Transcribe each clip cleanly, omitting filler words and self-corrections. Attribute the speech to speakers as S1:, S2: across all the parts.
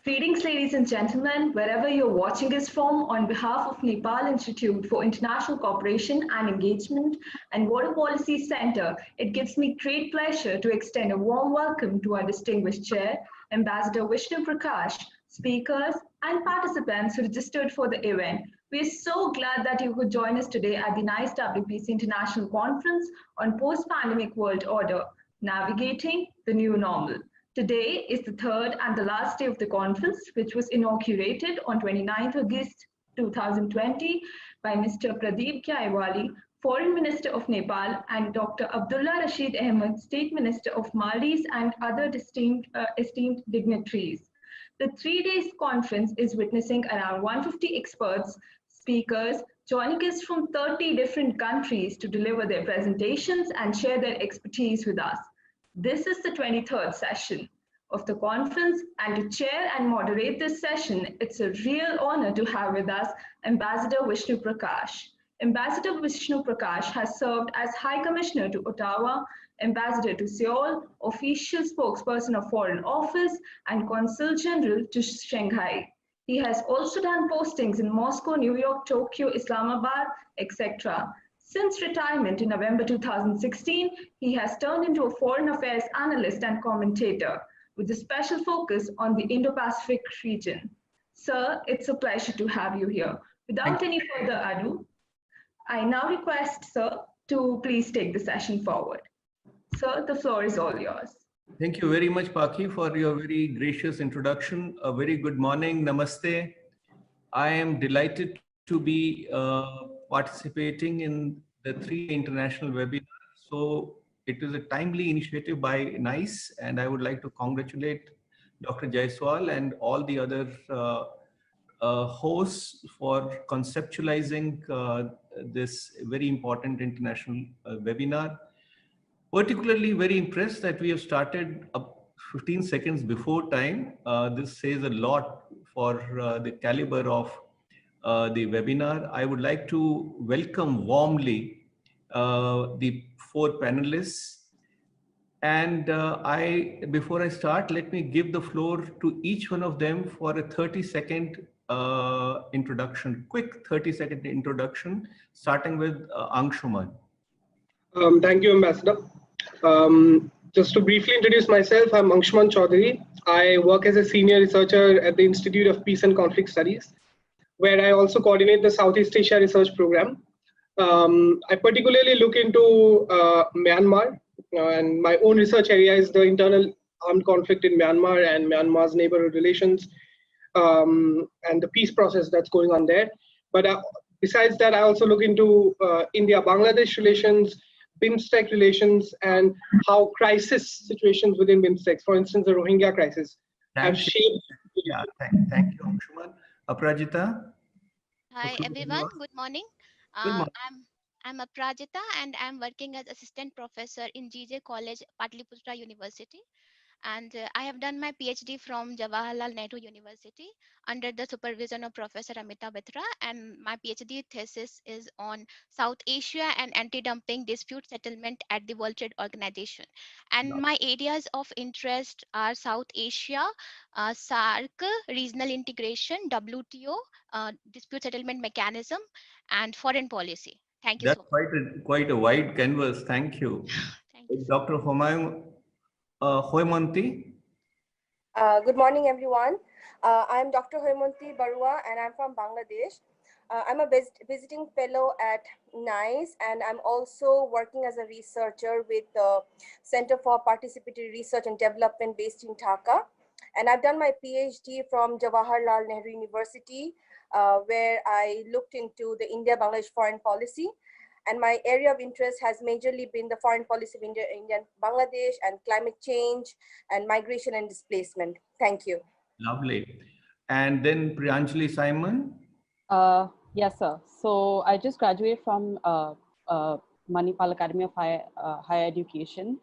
S1: Greetings, ladies and gentlemen, wherever you're watching us from, on behalf of Nepal Institute for International Cooperation and Engagement and Water Policy Center, it gives me great pleasure to extend a warm welcome to our distinguished chair, Ambassador Vishnu Prakash, speakers, and participants who registered for the event. We are so glad that you could join us today at the NICE WPC International Conference on Post-Pandemic World Order, Navigating the New Normal. Today is the third and the last day of the conference, which was inaugurated on 29th August 2020 by Mr. Pradeep Kyaiwali, Foreign Minister of Nepal, and Dr. Abdullah Rashid Ahmed, State Minister of Maldives, and other esteemed dignitaries. The 3 days conference is witnessing around 150 experts, speakers, joining us from 30 different countries to deliver their presentations and share their expertise with us. This is the 23rd session of the conference, and to chair and moderate this session, it's a real honor to have with us Ambassador Vishnu Prakash. Ambassador Vishnu Prakash has served as High Commissioner to Ottawa, Ambassador to Seoul, Official Spokesperson of Foreign Office, and Consul General to Shanghai. He has also done postings in Moscow, New York, Tokyo, Islamabad, etc. Since retirement in November 2016, he has turned into a foreign affairs analyst and commentator with a special focus on the Indo-Pacific region. Sir, it's a pleasure to have you here. Without any further ado, I now request, sir, to please take the session forward. Sir, the floor is all yours.
S2: Thank you very much, Paki, for your very gracious introduction. A very good morning. Namaste. I am delighted to be participating in the 3 international webinars. So it is a timely initiative by NICE, and I would like to congratulate Dr. Jaiswal and all the other hosts for conceptualizing this very important international webinar. Particularly very impressed that we have started up 15 seconds before time. This says a lot for the caliber of the webinar. I would like to welcome warmly the 4 panelists. And before I start, let me give the floor to each one of them for a 30-second introduction, quick 30-second introduction, starting with Anshuman.
S3: Thank you, Ambassador. Just to briefly introduce myself, I'm Anshuman Chaudhary. I work as a senior researcher at the Institute of Peace and Conflict Studies, where I also coordinate the Southeast Asia Research Program. I particularly look into Myanmar, and my own research area is the internal armed conflict in Myanmar and Myanmar's neighborhood relations, and the peace process that's going on there. But besides that, I also look into India-Bangladesh relations, BIMSTEC relations, and how crisis situations within BIMSTEC, for instance, the Rohingya crisis, have shaped.
S2: Yeah, thank you, Anshuman. Aprajita?
S4: Hi, everyone. Good morning.
S2: Good morning.
S4: I'm Aprajita, and I'm working as assistant professor in GJ College, Patliputra University. And I have done my PhD from Jawaharlal Nehru University under the supervision of Professor Amita Batra, and my PhD thesis is on South Asia and anti-dumping dispute settlement at the World Trade Organization. And my areas of interest are South Asia, SAARC, regional integration, WTO, dispute settlement mechanism, and foreign policy. Thank you
S2: That's
S4: so much.
S2: quite a wide canvas. Thank you.
S4: Thank you.
S2: Dr. Hoymanti.
S5: Good morning, everyone. I'm Dr. Hoymanti Barua, and I'm from Bangladesh. I'm a visiting fellow at NICE, and I'm also working as a researcher with the Center for Participatory Research and Development based in Dhaka. And I've done my PhD from Jawaharlal Nehru University, where I looked into the India-Bangladesh foreign policy. And my area of interest has majorly been the foreign policy of India and Bangladesh, and climate change and migration and displacement. Thank you.
S2: Lovely. And then Priyanjali Simon.
S6: Yes, sir. So I just graduated from Manipal Academy of Higher Education,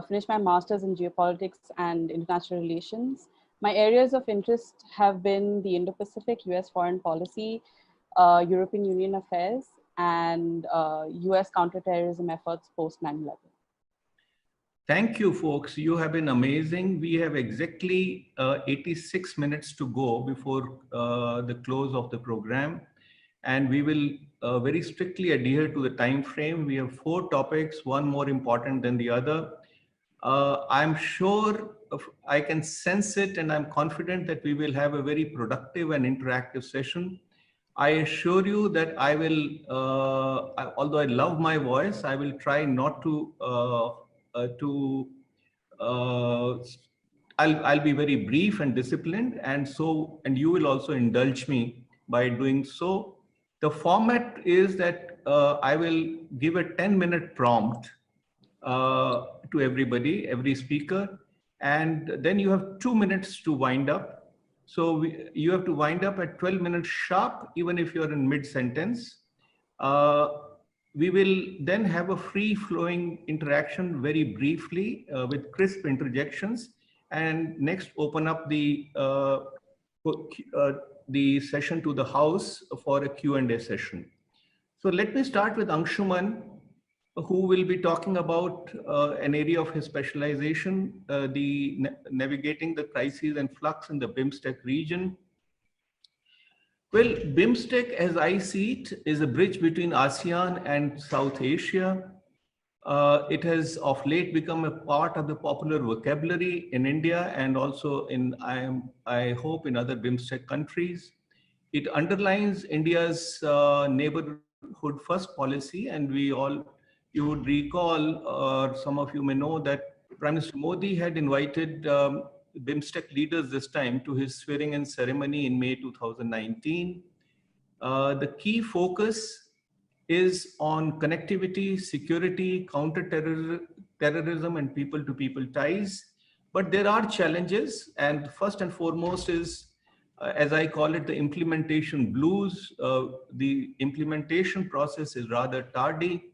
S6: finished my master's in geopolitics and international relations. My areas of interest have been the Indo-Pacific, US foreign policy, European Union affairs, and US counterterrorism efforts post 9/11.
S2: Thank you, folks. You have been amazing. We have exactly 86 minutes to go before the close of the program, and we will very strictly adhere to the time frame. We have 4 topics, one more important than the other. I'm sure I can sense it, and I'm confident that we will have a very productive and interactive session. I assure you that I will, although I love my voice, I will try not to uh, I'll be very brief and disciplined, and you will also indulge me by doing so. The format is that I will give a 10-minute prompt to everybody, every speaker, and then you have 2 minutes to wind up. So you have to wind up at 12 minutes sharp, even if you're in mid-sentence. We will then have a free-flowing interaction very briefly with crisp interjections, and next open up the session to the house for a Q&A session. So let me start with Anshuman, who will be talking about an area of his specialization, navigating the crises and flux in the BIMSTEC region. Well, BIMSTEC, as I see it, is a bridge between ASEAN and South Asia. It has of late become a part of the popular vocabulary in India and also in, I hope, in other BIMSTEC countries. It underlines India's neighborhood first policy, and you would recall, or some of you may know, that Prime Minister Modi had invited BIMSTEC leaders this time to his swearing-in ceremony in May 2019. The key focus is on connectivity, security, counter-terrorism, and people-to-people ties. But there are challenges, and first and foremost is, as I call it, the implementation blues. The implementation process is rather tardy.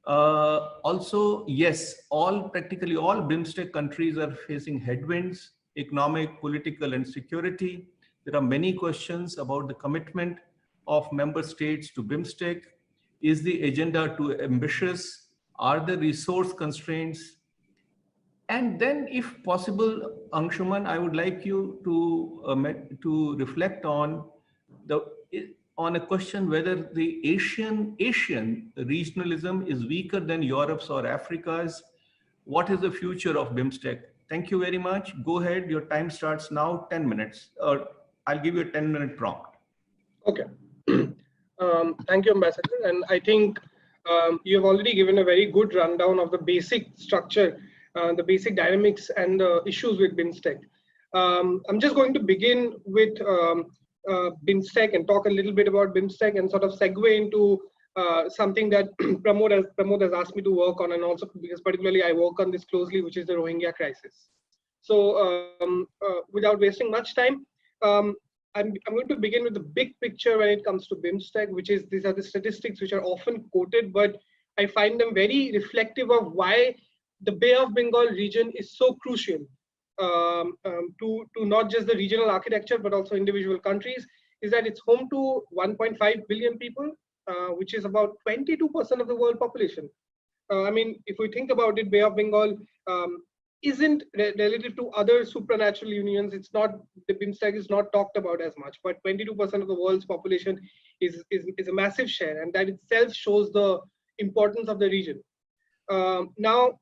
S2: Also, yes, practically all BIMSTEC countries are facing headwinds, economic, political, and security. There are many questions about the commitment of member states to BIMSTEC. Is the agenda too ambitious? Are there resource constraints? And then, if possible, Anshuman, I would like you to reflect on a question whether the Asian regionalism is weaker than Europe's or Africa's. What is the future of BIMSTEC? Thank you very much. Go ahead. Your time starts now. 10 minutes. I'll give you a 10-minute prompt.
S3: Okay. Thank you, Ambassador. And I think you have already given a very good rundown of the basic structure, the basic dynamics, and the issues with BIMSTEC. I'm just going to begin with BIMSTEC and talk a little bit about BIMSTEC and sort of segue into something that Pramod has asked me to work on, and also because particularly I work on this closely, which is the Rohingya crisis. So without wasting much time, I'm going to begin with the big picture when it comes to BIMSTEC, which is, these are the statistics which are often quoted, but I find them very reflective of why the Bay of Bengal region is so crucial to not just the regional architecture, but also individual countries, is that it's home to 1.5 billion people, which is about 22% of the world population. I mean, if we think about it, Bay of Bengal isn't relative to other supranatural unions. It's not, the BIMSTEC is not talked about as much, but 22% of the world's population is a massive share, and that itself shows the importance of the region. Now,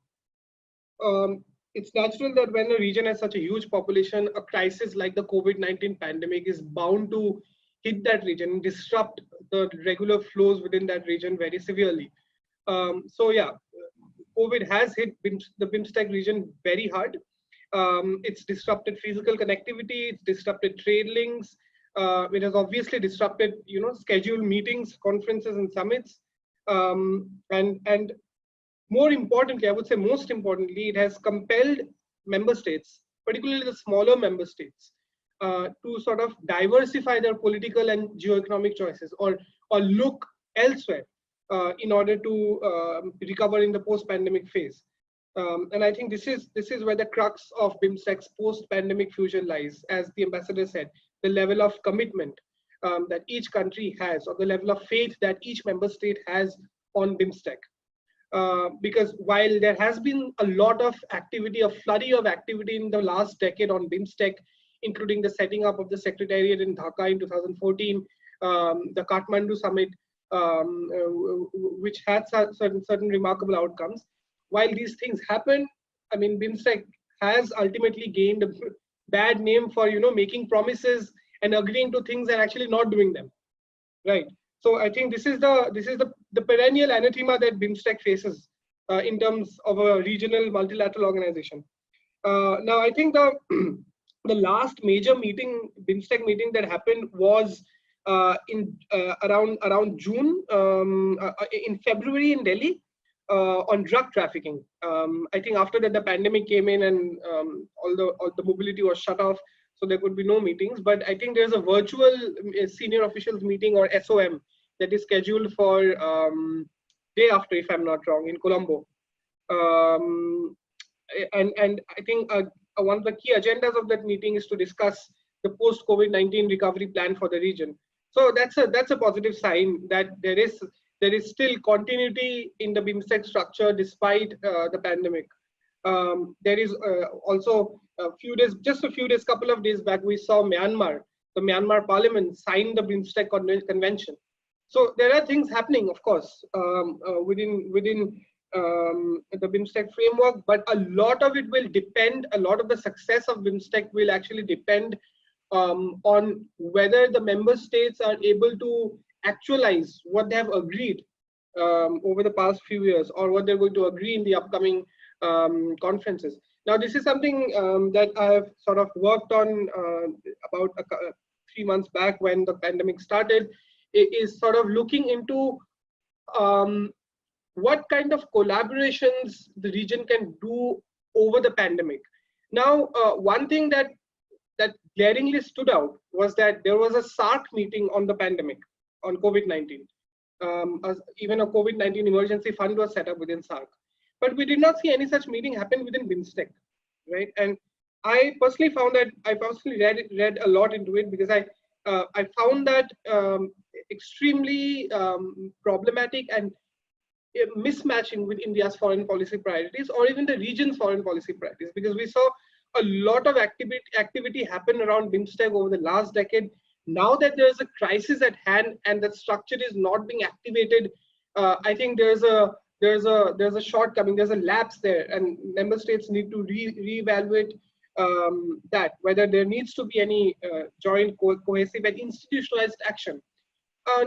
S3: it's natural that when a region has such a huge population, a crisis like the COVID-19 pandemic is bound to hit that region and disrupt the regular flows within that region very severely. So yeah, COVID has hit the BIMSTEC region very hard. It's disrupted physical connectivity, it's disrupted trade links, it has obviously disrupted, scheduled meetings, conferences, and summits. And more importantly, I would say most importantly, it has compelled member states, particularly the smaller member states, to sort of diversify their political and geo-economic choices, or look elsewhere in order to recover in the post-pandemic phase. And I think this is where the crux of BIMSTEC's post-pandemic fusion lies, as the ambassador said, the level of commitment that each country has, or the level of faith that each member state has on BIMSTEC. because while there has been a lot of activity, a flurry of activity in the last decade on BIMSTEC, including the setting up of the Secretariat in Dhaka in 2014, the Kathmandu Summit, which had certain remarkable outcomes. While these things happen, I mean, BIMSTEC has ultimately gained a bad name for making promises and agreeing to things and actually not doing them, right? So I think this is the perennial anathema that BIMSTEC faces in terms of a regional multilateral organization. Now I think the the last major meeting, BIMSTEC meeting, that happened was in around June, in February in Delhi, on drug trafficking. I think after that the pandemic came in and all the mobility was shut off, so there could be no meetings. But I think there's a virtual senior officials meeting, or SOM, that is scheduled for day after, if I'm not wrong, in Colombo. And I think one of the key agendas of that meeting is to discuss the post-COVID-19 recovery plan for the region. So that's a positive sign that there is still continuity in the BIMSTEC structure despite the pandemic. There is also couple of days back, we saw Myanmar, the Myanmar Parliament signed the BIMSTEC Convention. So there are things happening, of course, within the BIMSTEC framework, but a lot of it will depend. A lot of the success of BIMSTEC will actually depend on whether the member states are able to actualize what they have agreed over the past few years, or what they're going to agree in the upcoming conferences. Now, this is something that I have sort of worked on about 3 months back when the pandemic started. It is sort of looking into what kind of collaborations the region can do over the pandemic. Now, one thing that glaringly stood out was that there was a SARC meeting on the pandemic, on COVID-19. Even a COVID-19 emergency fund was set up within SARC. But we did not see any such meeting happen within BIMSTEC, right? And I personally found that, I personally read a lot into it, because I found that extremely problematic and mismatching with India's foreign policy priorities, or even the region's foreign policy priorities, because we saw a lot of activity happen around BIMSTEC over the last decade. Now that there's a crisis at hand and that structure is not being activated, I think there's a shortcoming, there's a lapse there, and member states need to reevaluate that, whether there needs to be any joint, cohesive and institutionalized action.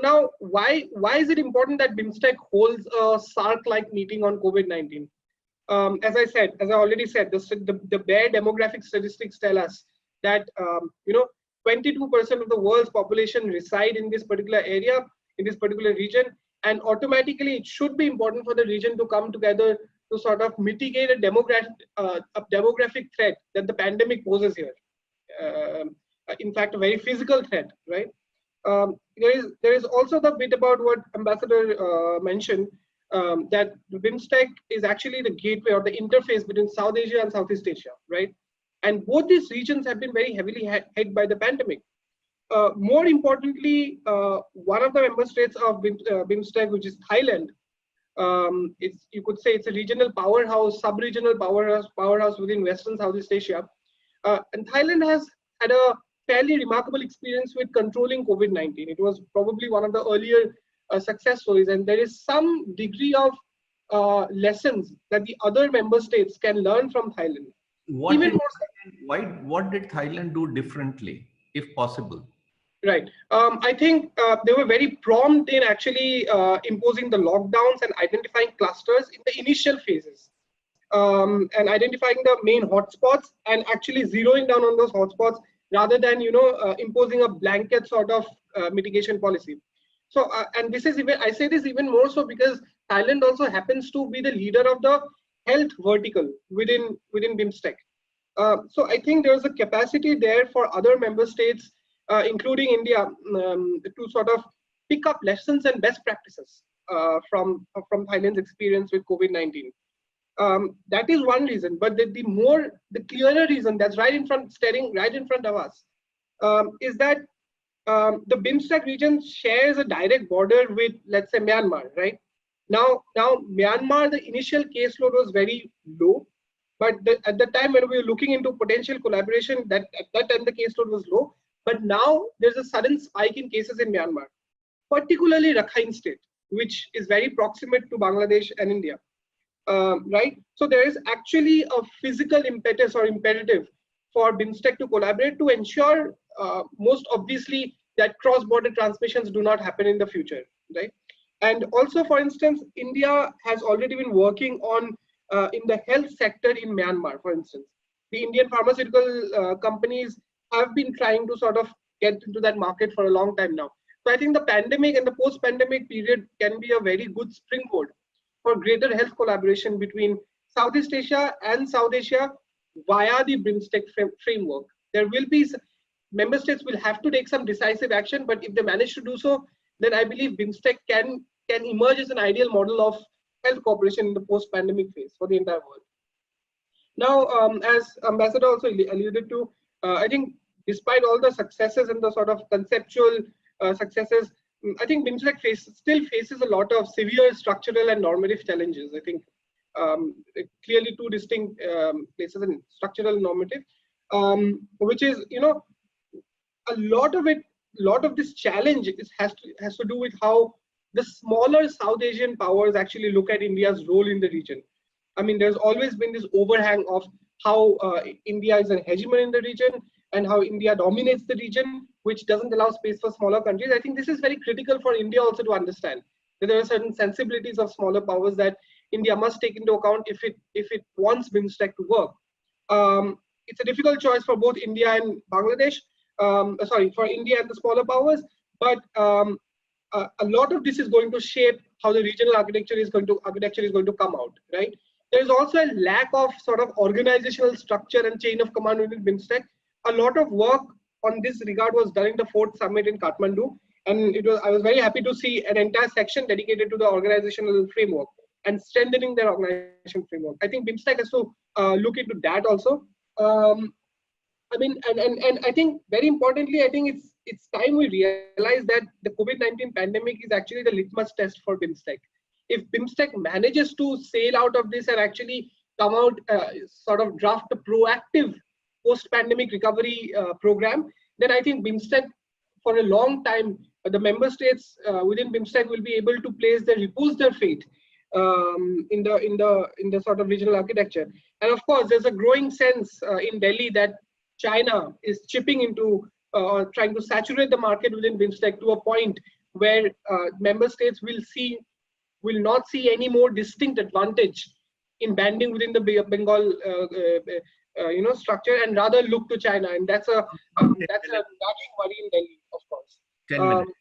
S3: Now, why is it important that BIMSTEC holds a SARC-like meeting on COVID-19? As I already said, the bare demographic statistics tell us that 22% of the world's population reside in this particular area, in this particular region, and automatically it should be important for the region to come together to sort of mitigate a demographic threat that the pandemic poses here. In fact, a very physical threat, right? There is also the bit about what Ambassador mentioned, that BIMSTEC is actually the gateway or the interface between South Asia and Southeast Asia, right? And both these regions have been very heavily hit by the pandemic. More importantly, one of the member states of BIMSTEC, which is Thailand, you could say it's a regional powerhouse, sub-regional powerhouse within Western Southeast Asia. And Thailand has had a fairly remarkable experience with controlling COVID-19. It was probably one of the earlier success stories, and there is some degree of lessons that the other member states can learn from Thailand.
S2: What did Thailand do differently, if possible?
S3: Right. I think they were very prompt in actually imposing the lockdowns and identifying clusters in the initial phases, and identifying the main hotspots and actually zeroing down on those hotspots rather than imposing a blanket sort of mitigation policy. So, and this is even, I say this even more so because Thailand also happens to be the leader of the health vertical within BIMSTEC. So I think there's a capacity there for other member states, including India, to sort of pick up lessons and best practices from Thailand's experience with COVID-19. That is one reason, but the clearer reason that's staring right in front of us is that the BIMSTEC region shares a direct border with, let's say, Myanmar, right? Now Myanmar, the initial caseload was very low, but at the time when we were looking into potential collaboration, at that time the caseload was low. But now there's a sudden spike in cases in Myanmar, particularly Rakhine State, which is very proximate to Bangladesh and India. Right? So there is actually a physical impetus or imperative for BIMSTEC to collaborate to ensure, most obviously, that cross-border transmissions do not happen in the future, right? And also, for instance, India has already been working on in the health sector in Myanmar, for instance. The Indian pharmaceutical companies have been trying to sort of get into that market for a long time now. So I think the pandemic and the post-pandemic period can be a very good springboard for greater health collaboration between Southeast Asia and South Asia via the BIMSTEC framework. There will be, member states will have to take some decisive action, but if they manage to do so, then I believe BIMSTEC can emerge as an ideal model of health cooperation in the post-pandemic phase for the entire world. Now, as Ambassador also alluded to, I think despite all the successes and the sort of conceptual successes, I think BIMSTEC still faces a lot of severe structural and normative challenges. I think clearly two distinct places in structural and normative, which is, you know, a lot of this challenge has to do with how the smaller South Asian powers actually look at India's role in the region. I mean, there's always been this overhang of how India is an hegemon in the region and how India dominates the region, which doesn't allow space for smaller countries. I think this is very critical for India also to understand that there are certain sensibilities of smaller powers that India must take into account if it wants BIMSTEC to work. It's a difficult choice for both India and Bangladesh. For India and the smaller powers, but a lot of this is going to shape how the regional architecture is going to come out, right? There is also a lack of sort of organizational structure and chain of command within BIMSTEC. A lot of work on this regard was done in the 4th summit in Kathmandu, and I was very happy to see an entire section dedicated to the organizational framework and strengthening their organization framework. I think BIMSTEC has to look into that also. I mean, and I think very importantly, I think it's time we realize that the COVID-19 pandemic is actually the litmus test for BIMSTEC. If BIMSTEC manages to sail out of this and actually come out, sort of draft a proactive post-pandemic recovery program, then I think BIMSTEC, for a long time, the member states within BIMSTEC will be able to repose their fate in the sort of regional architecture. And of course, there's a growing sense in Delhi that China is chipping into or trying to saturate the market within BIMSTEC to a point where member states will not see any more distinct advantage in banding within the Bengal structure, and rather look to China, and that's a nagging worry in Delhi, of course.
S2: 10 minutes.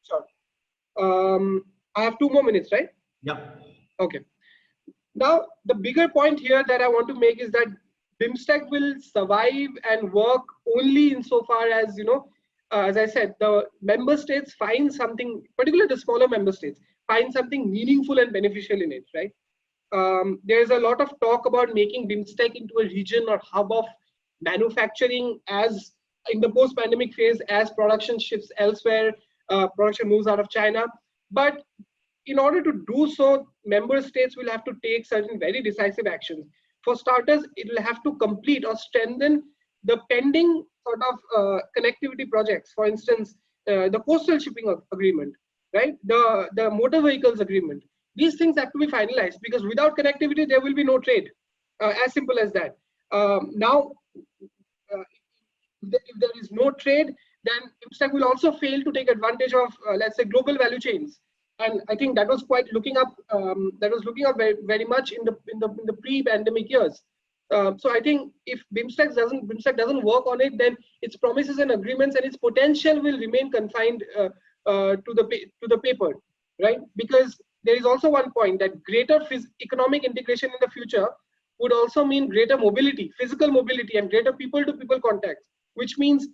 S3: Sure. I have 2 more minutes, right?
S2: Yeah.
S3: Okay. Now, the bigger point here that I want to make is that BIMSTEC will survive and work only insofar as, as I said, the member states find something, particularly the smaller member states, find something meaningful and beneficial in it, right? There's a lot of talk about making BIMSTEC into a region or hub of manufacturing as in the post-pandemic phase, as production shifts elsewhere, production moves out of China. But in order to do so, member states will have to take certain very decisive actions. For starters, it will have to complete or strengthen the pending sort of connectivity projects. For instance, the coastal shipping agreement, right? The motor vehicles agreement. These things have to be finalized, because without connectivity, there will be no trade. As simple as that. Now, if there is no trade, then BIMSTEC will also fail to take advantage of, let's say, global value chains. And I think that was quite looking up. That was looking up very much in the pre-pandemic years. So I think if BIMSTEC doesn't work on it, then its promises and agreements and its potential will remain confined to the paper, right? Because there is also one point that greater economic integration in the future would also mean greater mobility, physical mobility, and greater people-to-people contact, which means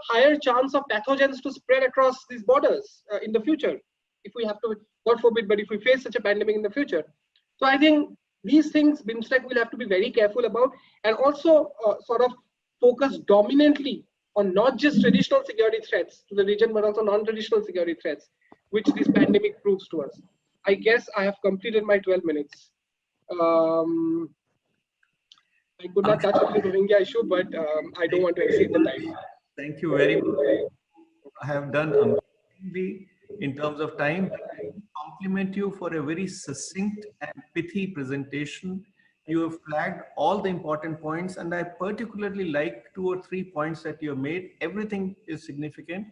S3: higher chance of pathogens to spread across these borders in the future. If we have to, God forbid, but if we face such a pandemic in the future. So I think these things BIMSTEC will have to be very careful about, and also sort of focus dominantly on not just traditional security threats to the region, but also non-traditional security threats, which this pandemic proves to us. I guess I have completed my 12 minutes. Um, I could not touch upon the Rohingya issue, but I don't
S2: Thank
S3: want to
S2: you very
S3: exceed the
S2: much.
S3: time.
S2: Thank you very much. I have done amazingly in terms of time. Compliment you for a very succinct and pithy presentation. You have flagged all the important points, and I particularly like two or three points that you have made. Everything is significant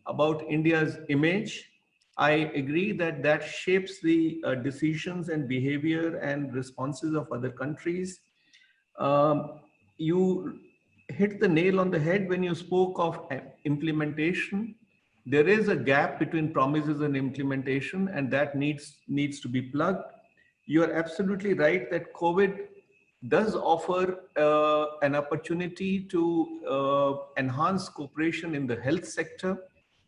S2: about India's image. I agree that that shapes the decisions and behavior and responses of other countries. You hit the nail on the head when you spoke of implementation. There is a gap between promises and implementation, and that needs to be plugged. You are absolutely right that COVID does offer an opportunity to enhance cooperation in the health sector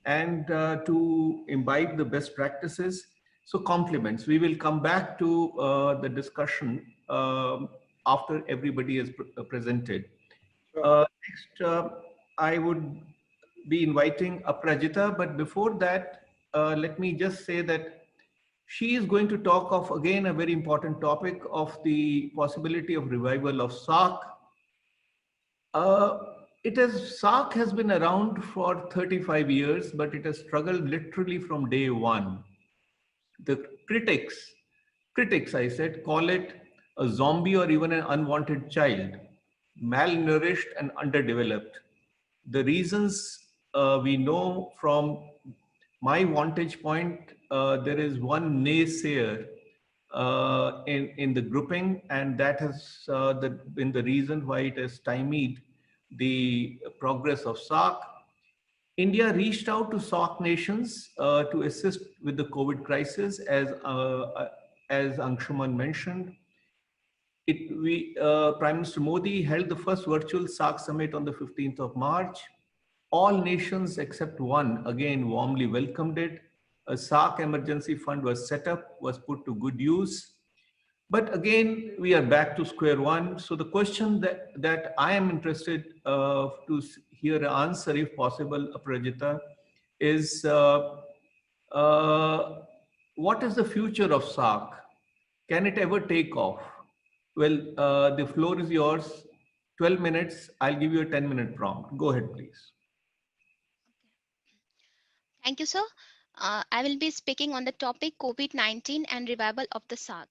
S2: and to imbibe the best practices. So compliments. We will come back to the discussion after everybody is presented. Next, I would be inviting Aprajita, but before that, let me just say that she is going to talk of, again, a very important topic of the possibility of revival of SARC. Uh, SARC has been around for 35 years, but it has struggled literally from day one. The critics, I said, call it a zombie or even an unwanted child, malnourished and underdeveloped. The reasons we know from my vantage point, there is one naysayer in the grouping, and that has been the reason why it has stymied the progress of SARC. India reached out to SAARC nations to assist with the COVID crisis, as Anshuman mentioned. Prime Minister Modi held the first virtual SAARC summit on the 15th of March. All nations except one, again, warmly welcomed it. A SAARC emergency fund was set up, was put to good use. But again, we are back to square one. So the question that I am interested to hear an answer, if possible, Aprajita, is what is the future of SARC? Can it ever take off? Well, the floor is yours. 12 minutes. I'll give you a 10-minute prompt. Go ahead, please.
S4: Thank you, sir. I will be speaking on the topic COVID-19 and revival of the SARC.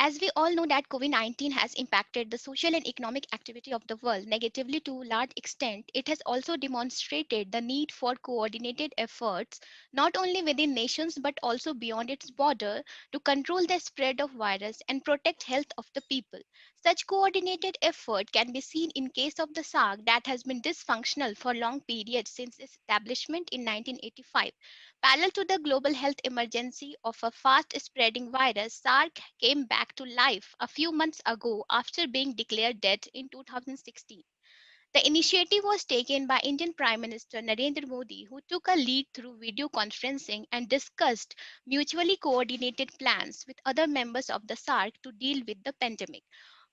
S4: As we all know that COVID-19 has impacted the social and economic activity of the world negatively to a large extent, it has also demonstrated the need for coordinated efforts not only within nations but also beyond its border to control the spread of virus and protect health of the people. Such coordinated effort can be seen in case of the SARC that has been dysfunctional for long periods since its establishment in 1985. Parallel to the global health emergency of a fast spreading virus, SARC came back to life a few months ago after being declared dead in 2016. The initiative was taken by Indian Prime Minister Narendra Modi, who took a lead through video conferencing and discussed mutually coordinated plans with other members of the SARC to deal with the pandemic.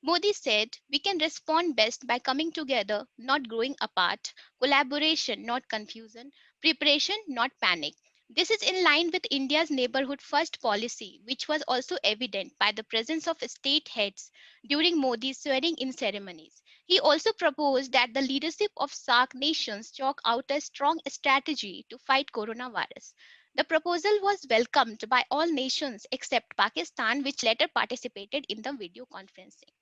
S4: Modi said, "We can respond best by coming together, not growing apart, collaboration, not confusion, preparation, not panic." This is in line with India's neighborhood first policy, which was also evident by the presence of state heads during Modi's swearing in ceremonies. He also proposed that the leadership of SAARC nations chalk out a strong strategy to fight coronavirus. The proposal was welcomed by all nations except Pakistan, which later participated in the video conferencing.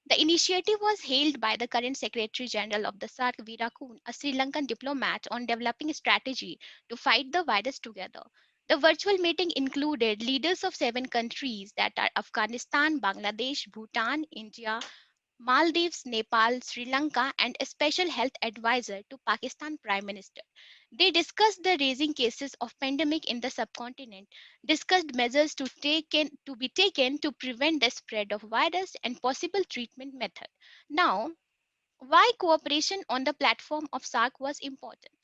S4: The initiative was hailed by the current Secretary General of the SARC, Veerakun, a Sri Lankan diplomat, on developing a strategy to fight the virus together. The virtual meeting included leaders of 7 countries that are Afghanistan, Bangladesh, Bhutan, India, Maldives, Nepal, Sri Lanka, and a special health advisor to Pakistan Prime Minister. They discussed the rising cases of pandemic in the subcontinent, discussed measures to be taken to prevent the spread of virus and possible treatment method. Now, why cooperation on the platform of SARC was important?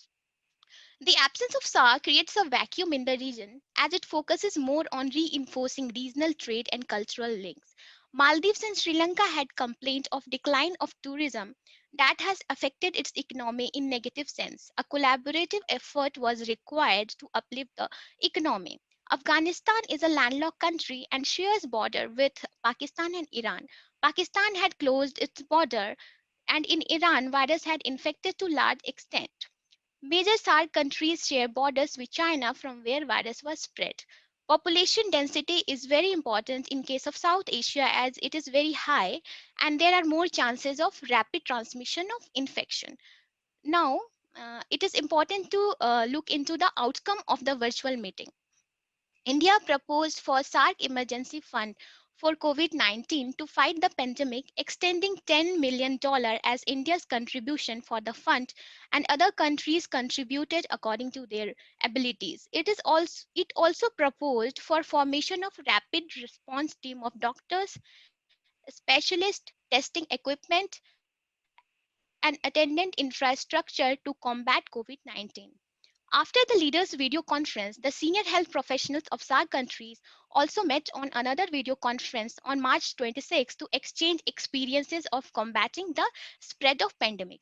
S4: The absence of SAARC creates a vacuum in the region as it focuses more on reinforcing regional trade and cultural links. Maldives and Sri Lanka had complained of decline of tourism that has affected its economy in negative sense. A collaborative effort was required to uplift the economy. Afghanistan is a landlocked country and shares border with Pakistan and Iran. Pakistan had closed its border, and in Iran, virus had infected to large extent. Major SAARC countries share borders with China from where virus was spread. Population density is very important in case of South Asia as it is very high and there are more chances of rapid transmission of infection. Now, it is important to look into the outcome of the virtual meeting. India proposed for SAARC emergency fund for COVID-19 to fight the pandemic, extending $10 million as India's contribution for the fund, and other countries contributed according to their abilities. It also proposed for formation of rapid response team of doctors, specialists, testing equipment, and attendant infrastructure to combat COVID-19. After the leaders' video conference, the senior health professionals of SAARC countries also met on another video conference on March 26 to exchange experiences of combating the spread of pandemic.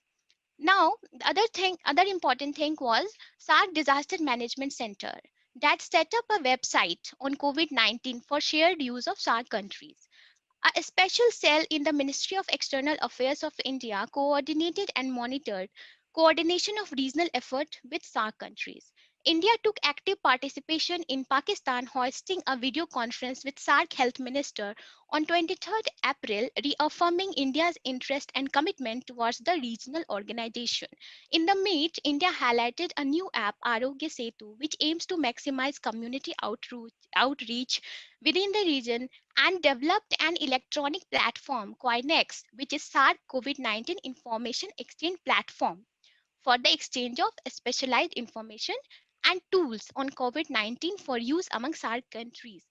S4: Now, other important thing was SAARC Disaster Management Center that set up a website on COVID-19 for shared use of SAARC countries. A special cell in the Ministry of External Affairs of India coordinated and monitored coordination of regional effort with SAARC countries. India took active participation in Pakistan hosting a video conference with SAARC Health Minister on 23rd April, reaffirming India's interest and commitment towards the regional organization. In the meet, India highlighted a new app, Arogya Setu, which aims to maximize community outreach within the region and developed an electronic platform, Coinex, which is SARC COVID-19 information exchange platform for the exchange of specialized information and tools on COVID-19 for use among SARC countries.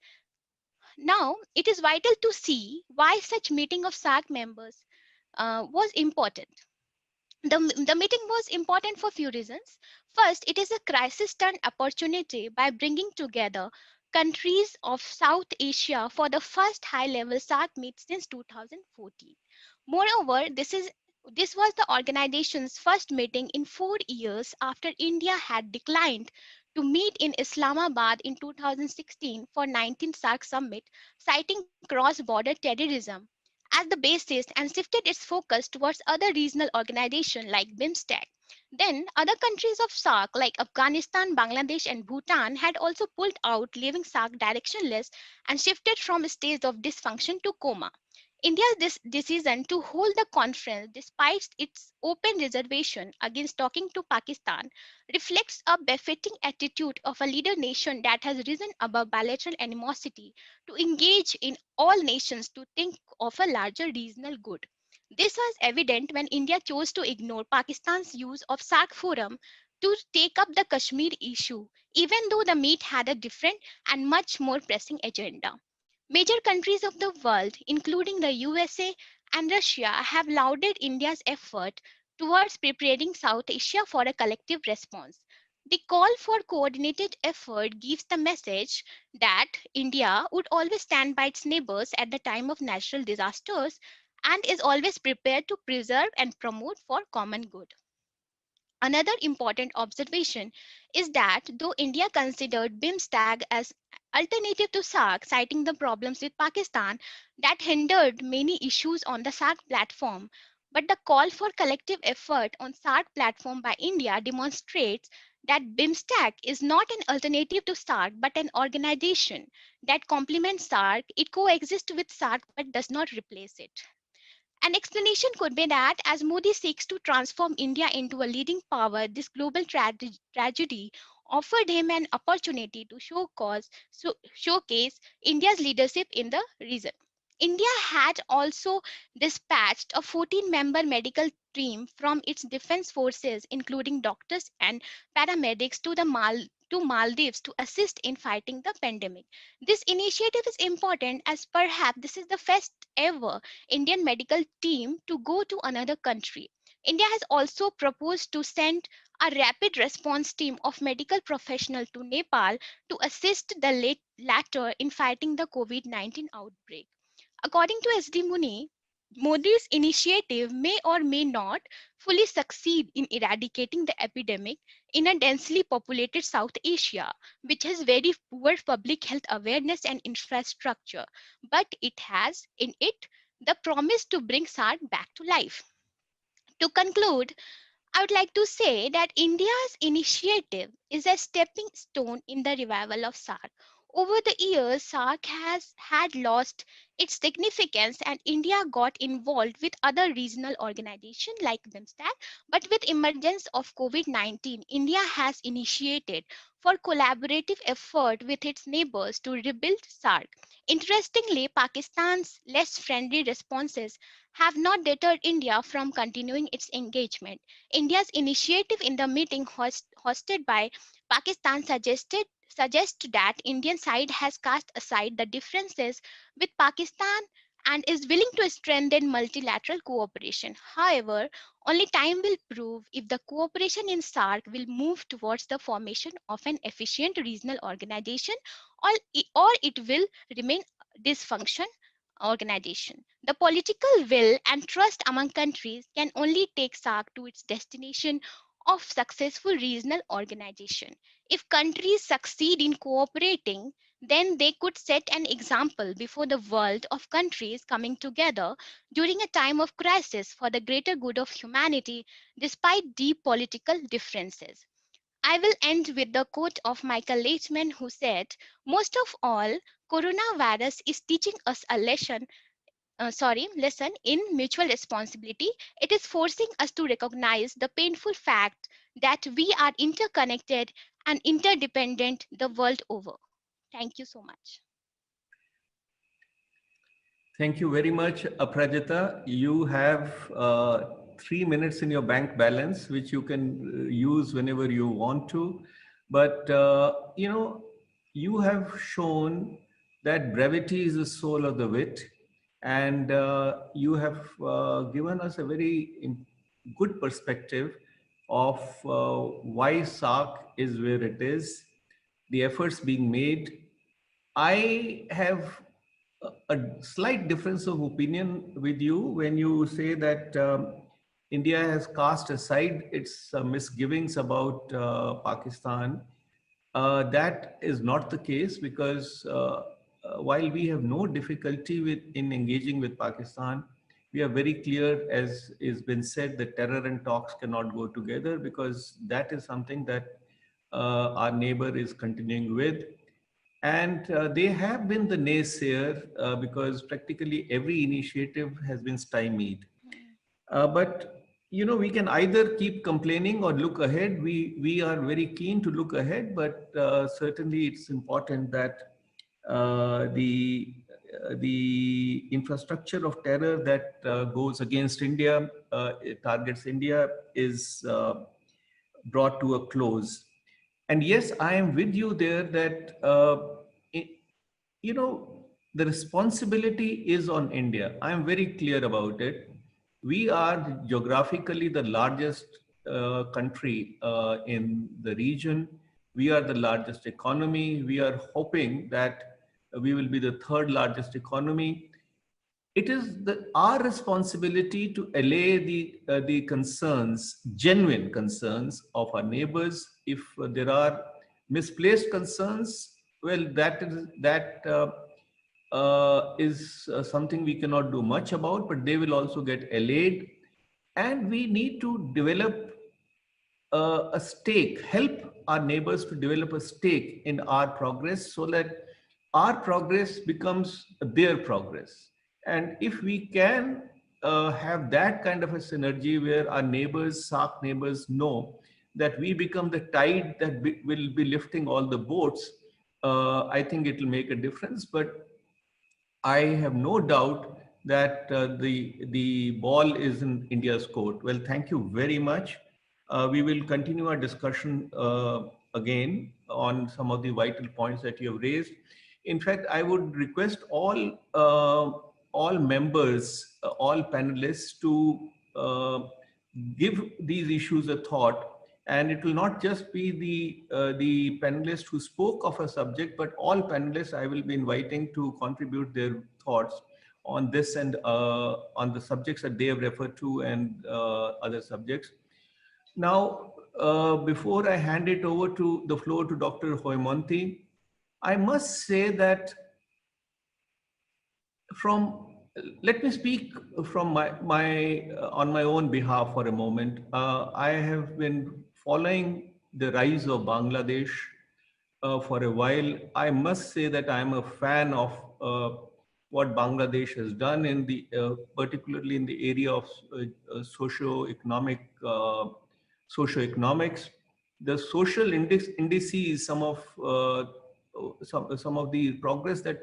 S4: Now, it is vital to see why such meeting of SARC members was important. The meeting was important for few reasons. First, it is a crisis turn opportunity by bringing together countries of South Asia for the first high level SAARC meet since 2014. Moreover, this was the organization's first meeting in 4 years after India had declined to meet in Islamabad in 2016 for 19th SAARC summit, citing cross-border terrorism as the basis and shifted its focus towards other regional organizations like BIMSTEC. Then, other countries of SAARC like Afghanistan, Bangladesh, and Bhutan had also pulled out, leaving SAARC directionless and shifted from a state of dysfunction to coma. India's decision to hold the conference, despite its open reservation against talking to Pakistan, reflects a befitting attitude of a leader nation that has risen above bilateral animosity to engage in all nations to think of a larger regional good. This was evident when India chose to ignore Pakistan's use of SAARC forum to take up the Kashmir issue, even though the meet had a different and much more pressing agenda. Major countries of the world, including the USA and Russia, have lauded India's effort towards preparing South Asia for a collective response. The call for coordinated effort gives the message that India would always stand by its neighbors at the time of natural disasters and is always prepared to preserve and promote for common good. Another important observation is that though India considered BIMSTAG as alternative to SAARC, citing the problems with Pakistan that hindered many issues on the SAARC platform, but the call for collective effort on SAARC platform by India demonstrates that BIMSTAG is not an alternative to SAARC but an organization that complements SAARC. It coexists with SAARC but does not replace it. An explanation could be that as Modi seeks to transform India into a leading power, this global tragedy offered him an opportunity to showcase India's leadership in the region. India had also dispatched a 14-member medical team from its defense forces, including doctors and paramedics, to Maldives to assist in fighting the pandemic. This initiative is important as perhaps this is the first ever Indian medical team to go to another country. India has also proposed to send a rapid response team of medical professionals to Nepal to assist the latter in fighting the COVID-19 outbreak. According to SD Muni, Modi's initiative may or may not fully succeed in eradicating the epidemic in a densely populated South Asia, which has very poor public health awareness and infrastructure, but it has in it the promise to bring SARC back to life. To conclude, I would like to say that India's initiative is a stepping stone in the revival of SARC. Over the years, SARC has had lost its significance and India got involved with other regional organizations like BIMSTEC. But with emergence of COVID-19, India has initiated for collaborative effort with its neighbors to rebuild SARC. Interestingly, Pakistan's less friendly responses have not deterred India from continuing its engagement. India's initiative in the meeting hosted by Pakistan suggests that Indian side has cast aside the differences with Pakistan and is willing to strengthen multilateral cooperation. However, only time will prove if the cooperation in SARC will move towards the formation of an efficient regional organization or it will remain dysfunction organization. The political will and trust among countries can only take SARC to its destination of successful regional organization. If countries succeed in cooperating, then they could set an example before the world of countries coming together during a time of crisis for the greater good of humanity despite deep political differences. I will end with the quote of Michael Leitman who said, most of all, coronavirus is teaching us a lesson in mutual responsibility. It is forcing us to recognize the painful fact that we are interconnected and interdependent the world over. Thank you so much.
S2: Thank you very much, Aprajita. You have 3 minutes in your bank balance, which you can use whenever you want to. But, you have shown that brevity is the soul of the wit. And you have given us a very good perspective of why SARC is where it is, the efforts being made. I have a slight difference of opinion with you when you say that India has cast aside its misgivings about Pakistan. That is not the case because while we have no difficulty in engaging with Pakistan, we are very clear, as is been said, that terror and talks cannot go together because that is something that our neighbor is continuing with. And they have been the naysayer because practically every initiative has been stymied. But we can either keep complaining or look ahead. We are very keen to look ahead, but certainly it's important that the infrastructure of terror that goes against India, targets India, is brought to a close. And yes, I am with you there that, the responsibility is on India. I am very clear about it. We are geographically the largest country in the region. We are the largest economy. We are hoping that we will be the third largest economy. It is our responsibility to allay the concerns, genuine concerns of our neighbors. If there are misplaced concerns, well, that is something we cannot do much about, but they will also get allayed. And we need to develop a stake, help our neighbors to develop a stake in our progress so that our progress becomes their progress. And if we can have that kind of a synergy where our neighbors, SARC neighbors, know that we become the tide that will be lifting all the boats, I think it will make a difference. But I have no doubt that the ball is in India's court. Well, thank you very much. We will continue our discussion again on some of the vital points that you have raised. In fact, I would request all members, all panelists to give these issues a thought. And it will not just be the panelists who spoke of a subject, but all panelists I will be inviting to contribute their thoughts on this and on the subjects that they have referred to and other subjects. Now, before I hand it over to the floor to Dr. Hoymonti, I must say that let me speak from on my own behalf for a moment. I have been following the rise of Bangladesh for a while. I must say that I'm a fan of what Bangladesh has done in the particularly in the area of socioeconomics. The social indices, some of the progress that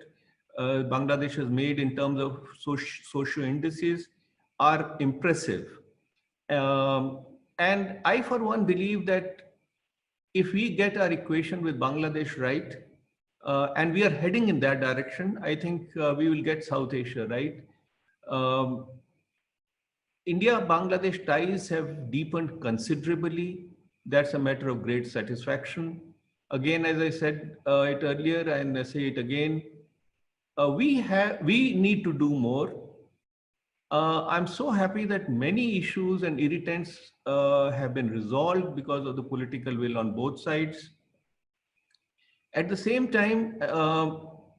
S2: Bangladesh has made in terms of socio indices are impressive. And I, for one, believe that if we get our equation with Bangladesh right, and we are heading in that direction, I think we will get South Asia right. India-Bangladesh ties have deepened considerably. That's a matter of great satisfaction. Again, as I said it earlier, and I say it again, we need to do more. I'm so happy that many issues and irritants have been resolved because of the political will on both sides. At the same time,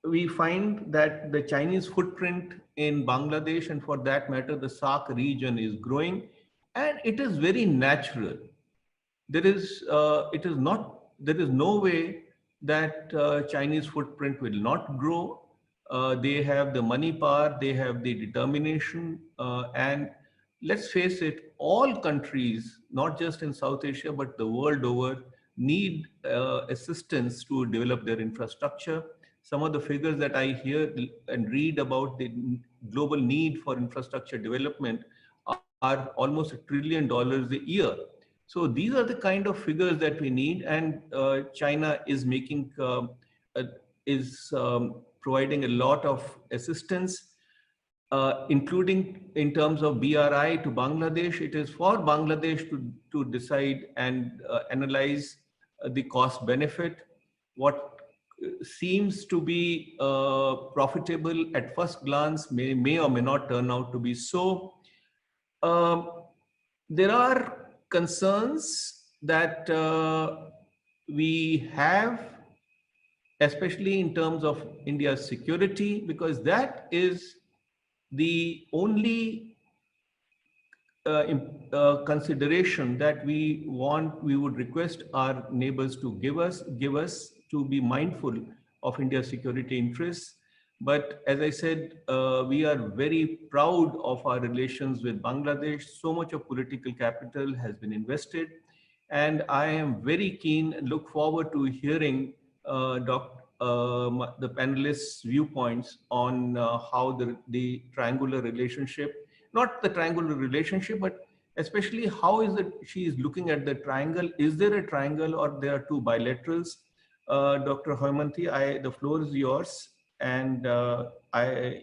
S2: we find that the Chinese footprint in Bangladesh, and for that matter, the SAARC region, is growing, and it is very natural. There is no way that Chinese footprint will not grow. They have the money power, they have the determination, and let's face it, all countries, not just in South Asia, but the world over, need assistance to develop their infrastructure. Some of the figures that I hear and read about the global need for infrastructure development are almost $1 trillion a year. So these are the kind of figures that we need, and China is making providing a lot of assistance, including in terms of BRI to Bangladesh. It is for Bangladesh to decide and analyze the cost benefit. What seems to be profitable at first glance may or may not turn out to be so. There are concerns that we have, especially in terms of India's security, because that is the only consideration that we would request our neighbors to give us to be mindful of India's security interests. But as I said, we are very proud of our relations with Bangladesh. So much of political capital has been invested, and I am very keen and look forward to hearing the panelists' viewpoints on how the triangular relationship, not the triangular relationship, but especially how is it she is looking at the triangle. Is there a triangle or there are two bilaterals? Dr. Hoymonti, the floor is yours, and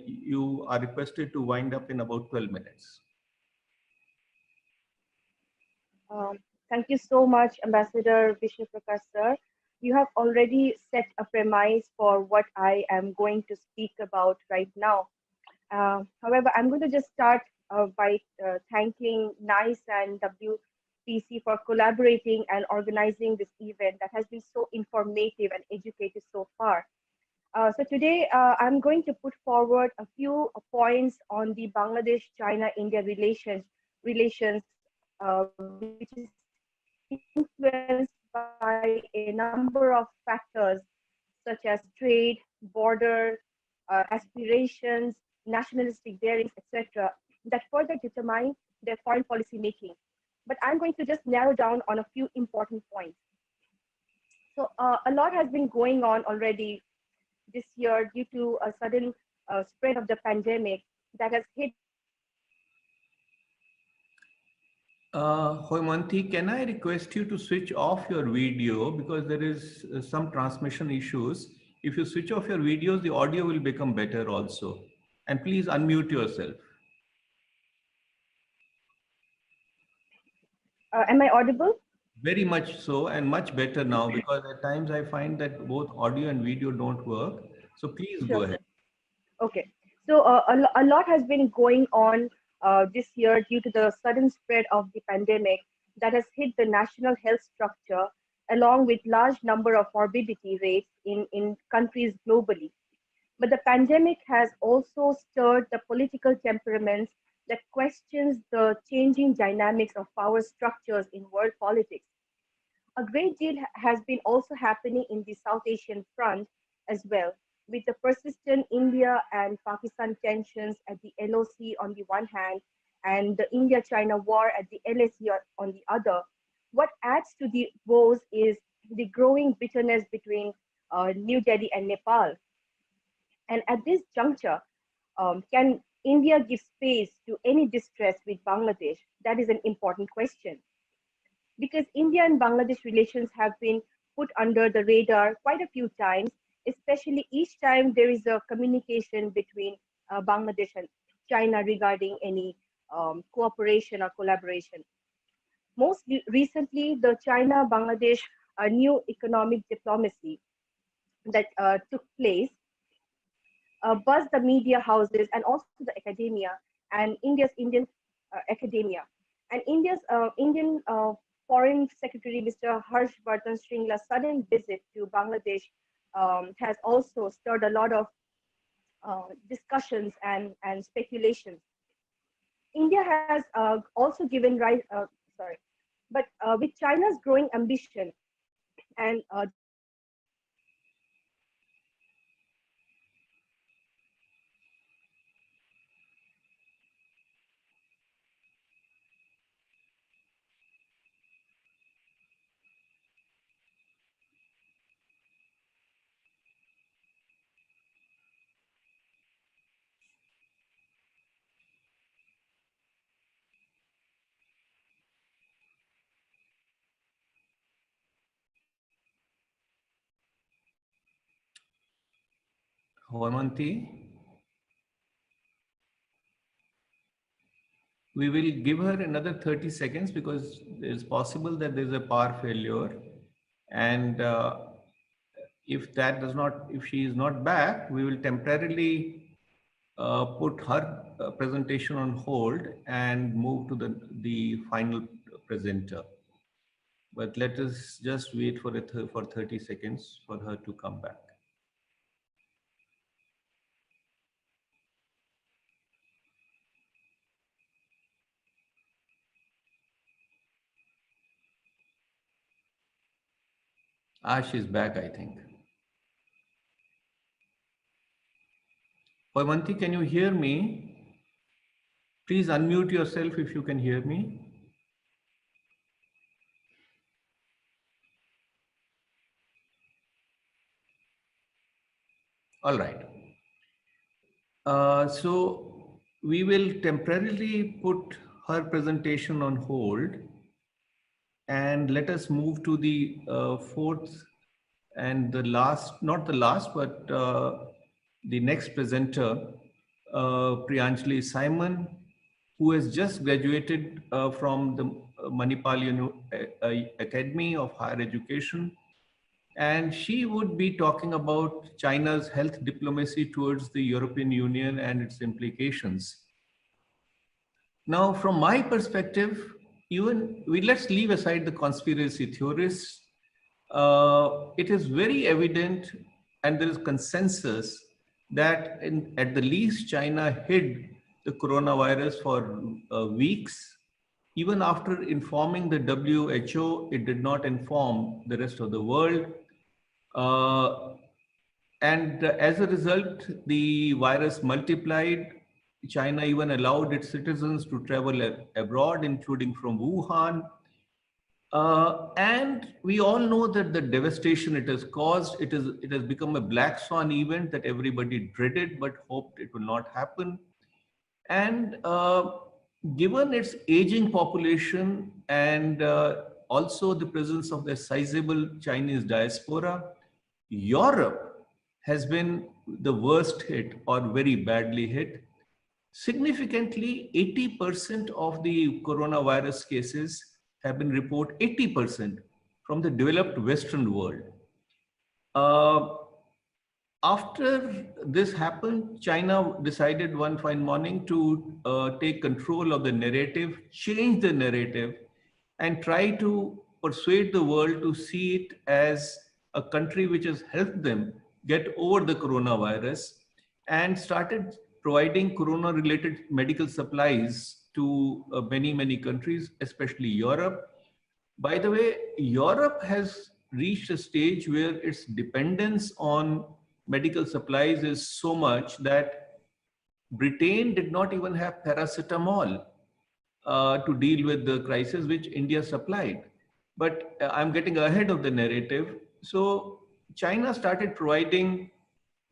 S2: you are requested to wind up in about 12 minutes.
S5: Thank you so much, Ambassador Vishnu Prakash sir. You have already set a premise for what I am going to speak about right now. However, I'm going to just start by thanking NICE and WPC for collaborating and organizing this event that has been so informative and educative so far. So today, I'm going to put forward a few points on the Bangladesh-China-India relations, which is influenced by a number of factors such as trade, border, aspirations, nationalistic bearings, etc., that further determine their foreign policy making. But I'm going to just narrow down on a few important points. So a lot has been going on already this year due to a sudden spread of the pandemic that has hit.
S2: Hoymonti, can I request you to switch off your video because there is some transmission issues. If you switch off your videos, the audio will become better also. And please unmute yourself.
S5: Am I audible?
S2: Very much so, and much better now, because at times I find that both audio and video don't work. So please go ahead.
S5: Okay. So a lot has been going on this year due to the sudden spread of the pandemic that has hit the national health structure, along with large number of morbidity rates in countries globally. But the pandemic has also stirred the political temperaments that questions the changing dynamics of power structures in world politics. A great deal has been also happening in the South Asian front as well, with the persistent India and Pakistan tensions at the LOC on the one hand, and the India-China war at the LAC on the other. What adds to the woes is the growing bitterness between New Delhi and Nepal. And at this juncture, can India give space to any distress with Bangladesh? That is an important question, because India and Bangladesh relations have been put under the radar quite a few times, especially each time there is a communication between Bangladesh and China regarding any cooperation or collaboration. Most recently, the China-Bangladesh new economic diplomacy that took place buzzed the media houses and also the academia and India's Indian academia. And India's Indian Foreign Secretary Mr. Harsh Vardhan Shringla's sudden visit to Bangladesh has also stirred a lot of discussions and speculations. India has also given rise, sorry, but with China's growing ambition and
S2: Homanti, we will give her another 30 seconds because it's possible that there's a power failure. And if that does not, if she is not back, we will temporarily put her presentation on hold and move to the final presenter. But let us just wait for for 30 seconds for her to come back. Ah, she's back, I think. Homanti, can you hear me? Please unmute yourself if you can hear me. All right. So we will temporarily put her presentation on hold and let us move to the fourth and the last, not the last, but the next presenter, Priyanjali Simon, who has just graduated from the Manipal Academy of Higher Education. And she would be talking about China's health diplomacy towards the European Union and its implications. Now, from my perspective, let's leave aside the conspiracy theorists. It is very evident, and there is consensus that at the least China hid the coronavirus for weeks. Even after informing the WHO, it did not inform the rest of the world. And as a result, the virus multiplied. China even allowed its citizens to travel abroad, including from Wuhan. And we all know that the devastation it has caused, it has become a black swan event that everybody dreaded but hoped it will not happen. And given its aging population and also the presence of the sizable Chinese diaspora, Europe has been the worst hit or very badly hit. Significantly, 80% of the coronavirus cases have been reported, 80% from the developed Western world. after this happened, China decided one fine morning to take control of the narrative, change the narrative, and try to persuade the world to see it as a country which has helped them get over the coronavirus and started providing corona related medical supplies to many countries, especially Europe. By the way, Europe has reached a stage where its dependence on medical supplies is so much that Britain did not even have paracetamol to deal with the crisis which India supplied. But I'm getting ahead of the narrative. So China started providing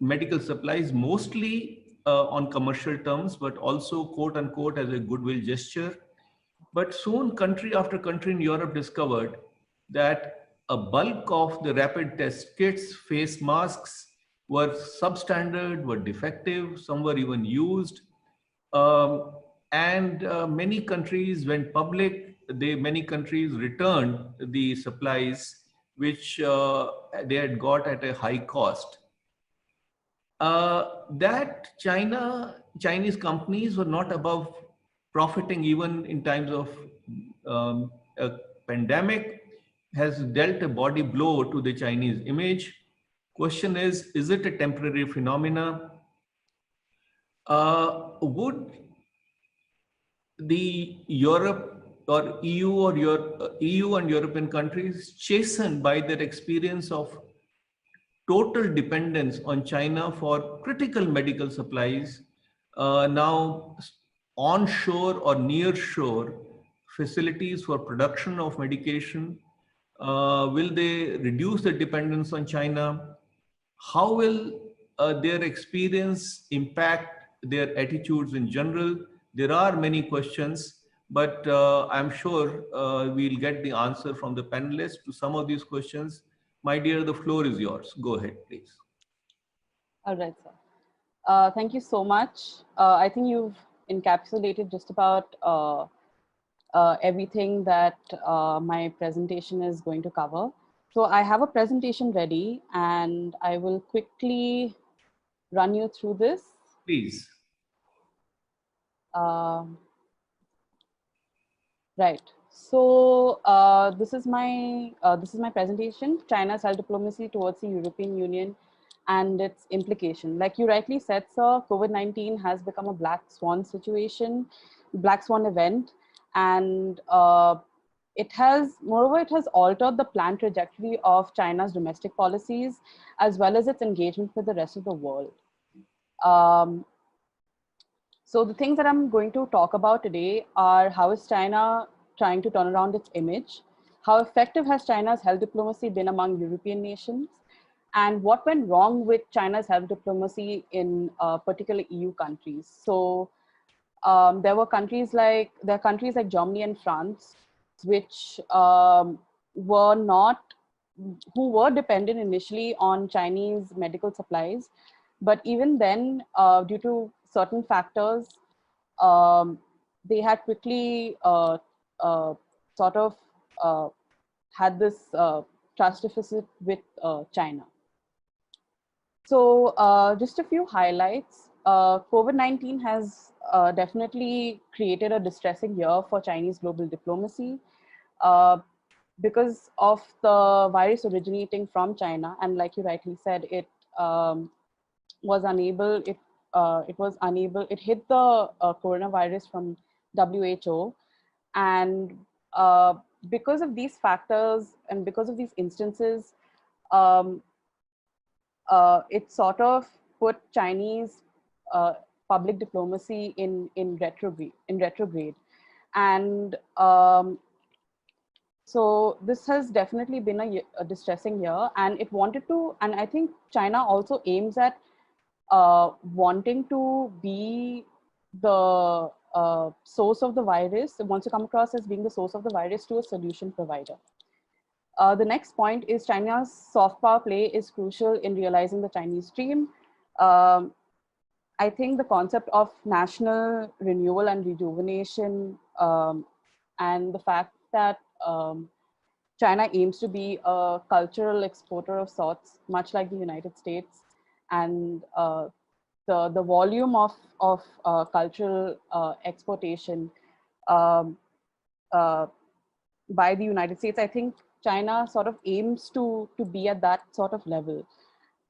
S2: medical supplies mostly on commercial terms, but also quote unquote as a goodwill gesture. But soon country after country in Europe discovered that a bulk of the rapid test kits, face masks were substandard, were defective, some were even used. And many countries went public. Many countries returned the supplies which they had got at a high cost. That Chinese companies were not above profiting even in times of a pandemic, has dealt a body blow to the Chinese image. Question is it a temporary phenomena? Would the Europe or EU and European countries, chastened by their experience of total dependence on China for critical medical supplies, now onshore or near shore facilities for production of medication? Will they reduce the dependence on China? How will their experience impact their attitudes in general? There are many questions, but I'm sure we'll get the answer from the panelists to some of these questions. My dear, the floor is yours. Go ahead, please.
S6: All right, sir. Thank you so much. I think you've encapsulated just about everything that my presentation is going to cover. So I have a presentation ready and I will quickly run you through this.
S2: Please.
S6: Right. So this is my presentation: China's health diplomacy towards the European Union and its implication. Like you rightly said, sir, COVID-19 has become a black swan situation, black swan event, and moreover, it has altered the planned trajectory of China's domestic policies as well as its engagement with the rest of the world. So the things that I'm going to talk about today are how is China trying to turn around its image? How effective has China's health diplomacy been among European nations? And what went wrong with China's health diplomacy in particular EU countries? So there are countries like Germany and France, which were dependent initially on Chinese medical supplies. But even then, due to certain factors, they had quickly had this trust deficit with China. So just a few highlights. COVID-19 has definitely created a distressing year for Chinese global diplomacy because of the virus originating from China. And like you rightly said, it hit the coronavirus from WHO. And because of these factors and because of these instances, it sort of put Chinese public diplomacy in retrograde. And so this has definitely been a distressing year, and and I think China also aims at wanting to be the source of the virus. It wants to come across as being the source of the virus to a solution provider. The next point is China's soft power play is crucial in realizing the Chinese dream. I think the concept of national renewal and rejuvenation and the fact that China aims to be a cultural exporter of sorts, much like the United States, and the volume of cultural exportation um, uh, by the United States, I think China sort of aims to be at that sort of level,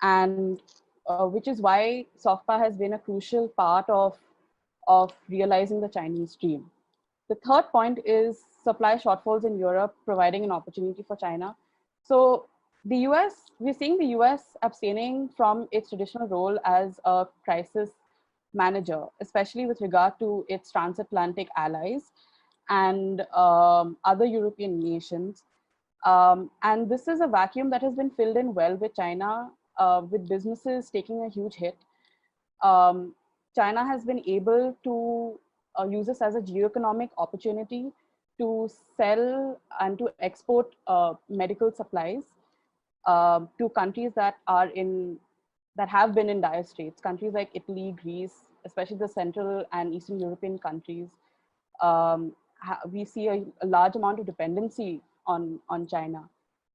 S6: and which is why soft power has been a crucial part of realizing the Chinese dream. The third point is supply shortfalls in Europe providing an opportunity for China. So the US, we're seeing the US abstaining from its traditional role as a crisis manager, especially with regard to its transatlantic allies and other European nations. And this is a vacuum that has been filled in well with China, with businesses taking a huge hit. Um, China has been able to use this as a geoeconomic opportunity to sell and to export medical supplies to countries that are in that have been in dire straits. Countries like Italy, Greece, especially the Central and Eastern European countries, we see a large amount of dependency on China.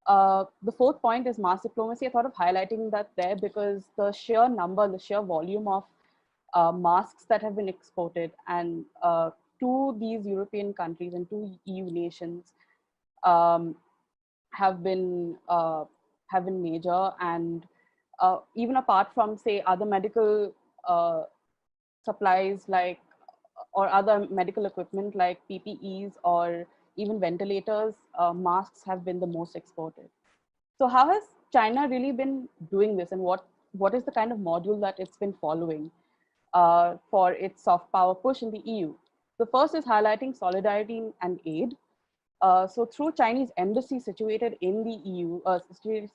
S6: The fourth point is mass diplomacy. I thought of highlighting that there because the sheer number, the sheer volume of masks that have been exported and to these European countries and to EU nations um, have been major, and even apart from say other medical supplies like or other medical equipment like PPEs or even ventilators, masks have been the most exported. So how has China really been doing this, and what is the kind of module that it's been following for its soft power push in the EU? The first is highlighting solidarity and aid. So through Chinese embassy situated in the EU,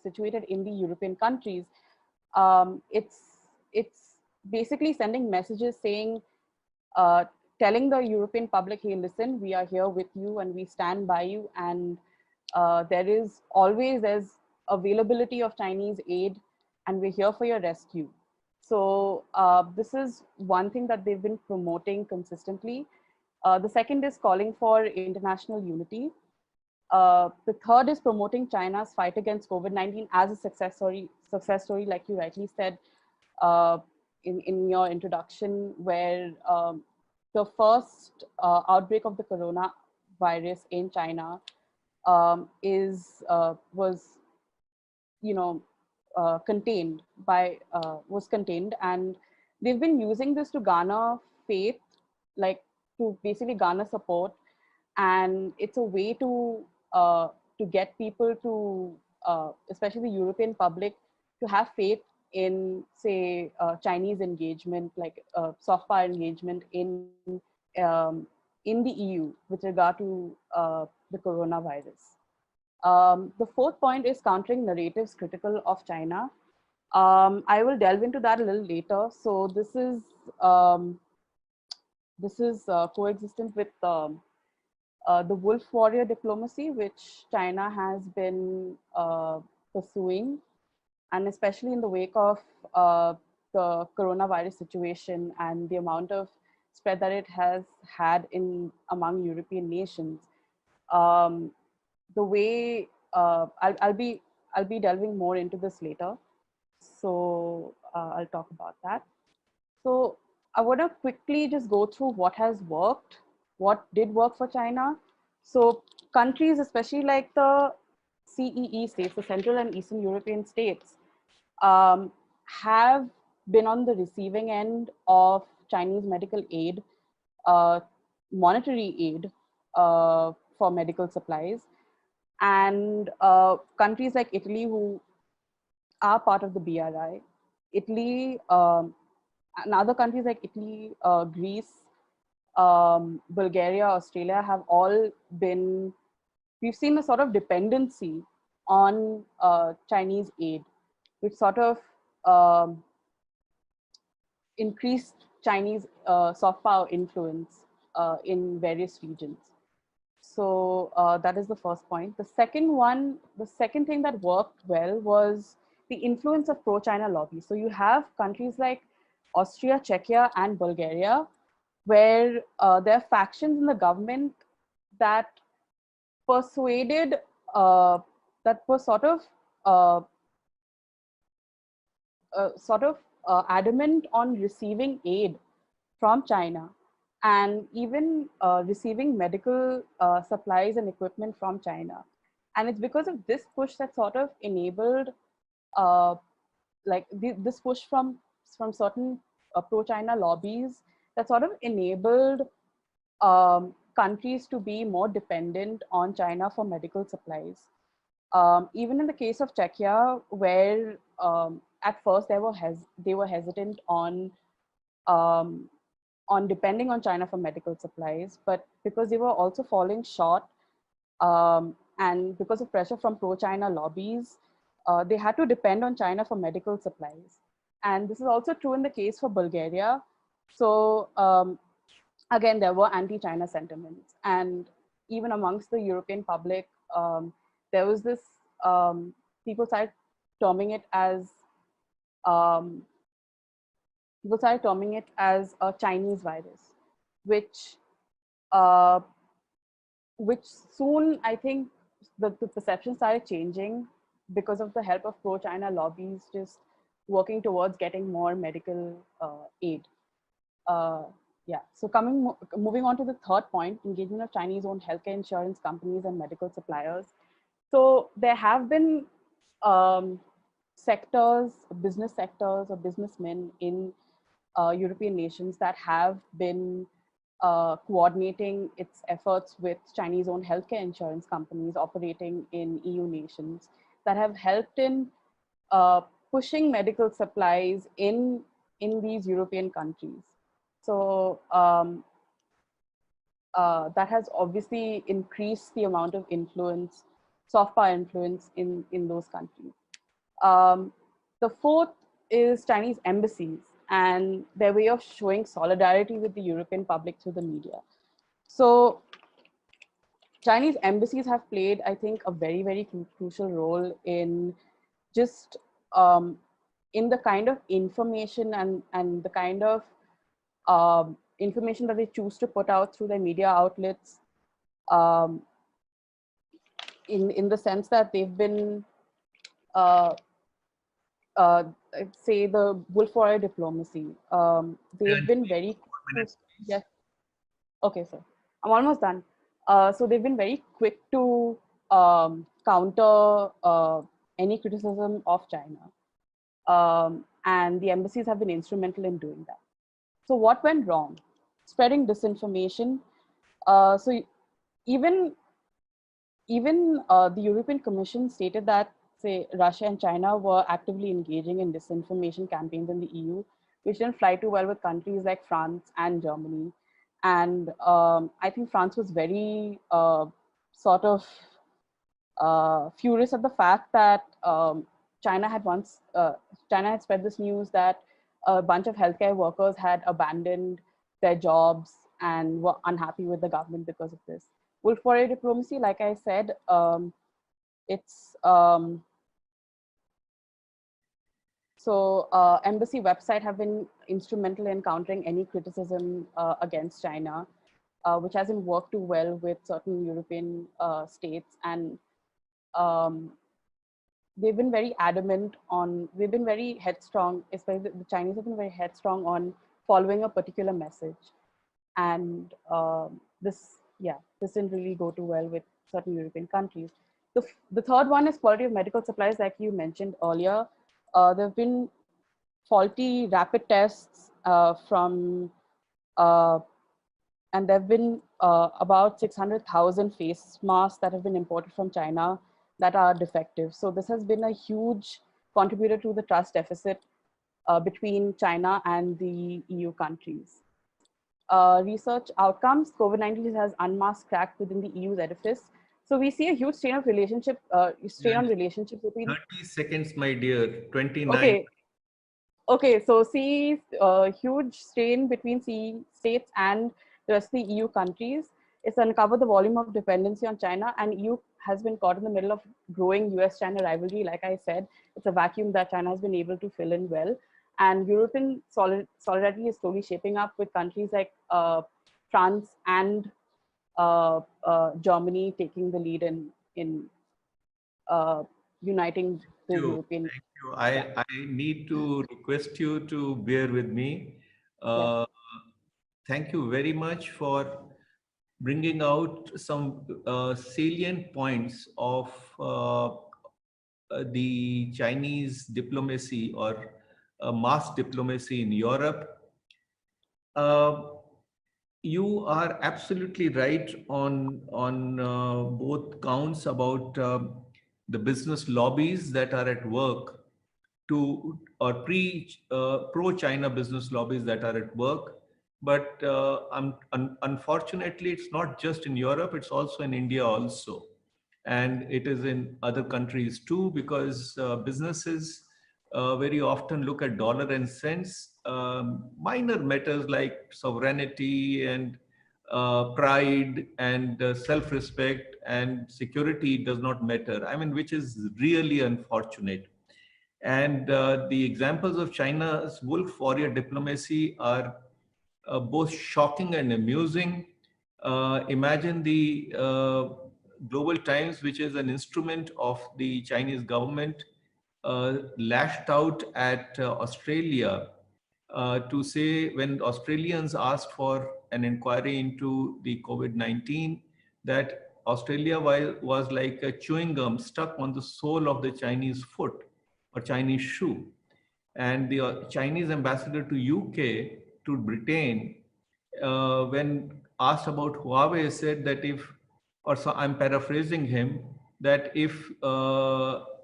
S6: situated in the European countries, it's basically sending messages saying, uh, telling the European public, hey, listen, we are here with you and we stand by you, and there's availability of Chinese aid, and we're here for your rescue. So this is one thing that they've been promoting consistently. The second is calling for international unity. The third is promoting China's fight against COVID-19 as a success story, like you rightly said uh, in your introduction, where the first outbreak of the coronavirus in China was contained was contained, and they've been using this to garner faith, like to basically garner support, and it's a way to get people to especially the European public to have faith in say Chinese engagement, like soft power engagement um, in the EU with regard to the coronavirus. The fourth point is countering narratives critical of China. I will delve into that a little later. So this is coexistent with the wolf warrior diplomacy, which China has been pursuing, and especially in the wake of the coronavirus situation and the amount of spread that it has had among European nations. The way I'll be delving more into this later, so I'll talk about that. So I want to quickly just go through what has worked, what did work for China. So countries, especially like the CEE states, the Central and Eastern European states, have been on the receiving end of Chinese medical aid, monetary aid for medical supplies. And countries like Italy, who are part of the BRI, Italy, and other countries like Italy, Greece, Bulgaria, Australia have all been, we've seen a sort of dependency on Chinese aid, which sort of increased Chinese soft power influence in various regions. So that is the first point. The second thing that worked well was the influence of pro-China lobbies. So you have countries like Austria, Czechia, and Bulgaria, where there are factions in the government that persuaded, that were sort of sort of adamant on receiving aid from China, and even receiving medical supplies and equipment from China. And it's because of this push that sort of enabled this push from certain pro-China lobbies that sort of enabled countries to be more dependent on China for medical supplies. Even in the case of Czechia, where at first they were hesitant on depending on China for medical supplies, but because they were also falling short and because of pressure from pro-China lobbies, they had to depend on China for medical supplies. And this is also true in the case for Bulgaria. So again, there were anti-China sentiments. And even amongst the European public, there was this, people started terming it as a Chinese virus, which soon, I think, the perception started changing because of the help of pro-China lobbies just working towards getting more medical aid. Yeah, so moving on to the third point, engagement of Chinese-owned healthcare insurance companies and medical suppliers. So there have been business sectors or businessmen in European nations that have been coordinating its efforts with Chinese-owned healthcare insurance companies operating in EU nations that have helped in pushing medical supplies in these European countries. So that has obviously increased the amount of influence, soft power influence in those countries. The fourth is Chinese embassies and their way of showing solidarity with the European public through the media. So Chinese embassies have played, I think, a very, very crucial role in just in the kind of information and the kind of information that they choose to put out through their media outlets, in the sense that they've been, say, the Wolf-Warrior diplomacy. They've been very, yes. Okay, sir, I'm almost done. So they've been very quick to counter any criticism of China. And the embassies have been instrumental in doing that. So what went wrong? Spreading disinformation. So even the European Commission stated that, say, Russia and China were actively engaging in disinformation campaigns in the EU, which didn't fly too well with countries like France and Germany. And I think France was very sort of furious at the fact that China had spread this news that a bunch of healthcare workers had abandoned their jobs and were unhappy with the government because of this. Wolf-Warrior diplomacy, like I said, it's embassy website have been instrumental in countering any criticism against China, which hasn't worked too well with certain European states. And they've been very adamant on, they've been very headstrong, especially the Chinese have been very headstrong on following a particular message. And this didn't really go too well with certain European countries. The third one is quality of medical supplies, like you mentioned earlier. There have been faulty rapid tests and there have been about 600,000 face masks that have been imported from China that are defective. So this has been a huge contributor to the trust deficit between China and the EU countries. Research outcomes, COVID-19 has unmasked crack within the EU's edifice. So we see a huge strain of relationship, relationships between—
S2: 30 seconds, my dear, 29.
S6: Okay. Okay, so see a huge strain between states and the rest of the EU countries. It's uncovered the volume of dependency on China, and EU has been caught in the middle of growing US-China rivalry. Like I said, it's a vacuum that China has been able to fill in well. And European solidarity is slowly shaping up with countries like France and Germany taking the lead in uniting the
S2: you.
S6: European.
S2: Thank you.
S6: Yeah.
S2: I need to request you to bear with me.
S6: Yes.
S2: Uh, Thank you very much for bringing out some salient points of the Chinese diplomacy or mass diplomacy in Europe. Uh, you are absolutely right on both counts about the business lobbies that are at work to or pro China business lobbies that are at work. But unfortunately, it's not just in Europe; it's also in India also, and it is in other countries too, because businesses very often look at dollar and cents. Minor matters like sovereignty and pride and self-respect and security does not matter. I mean, which is really unfortunate. And the examples of China's wolf warrior diplomacy are both shocking and amusing. Imagine the Global Times, which is an instrument of the Chinese government, lashed out at Australia to say when Australians asked for an inquiry into the COVID-19, that Australia was like a chewing gum stuck on the sole of the Chinese foot or Chinese shoe. And the Chinese ambassador to UK, to Britain, when asked about Huawei, said that if, or so I'm paraphrasing him, that if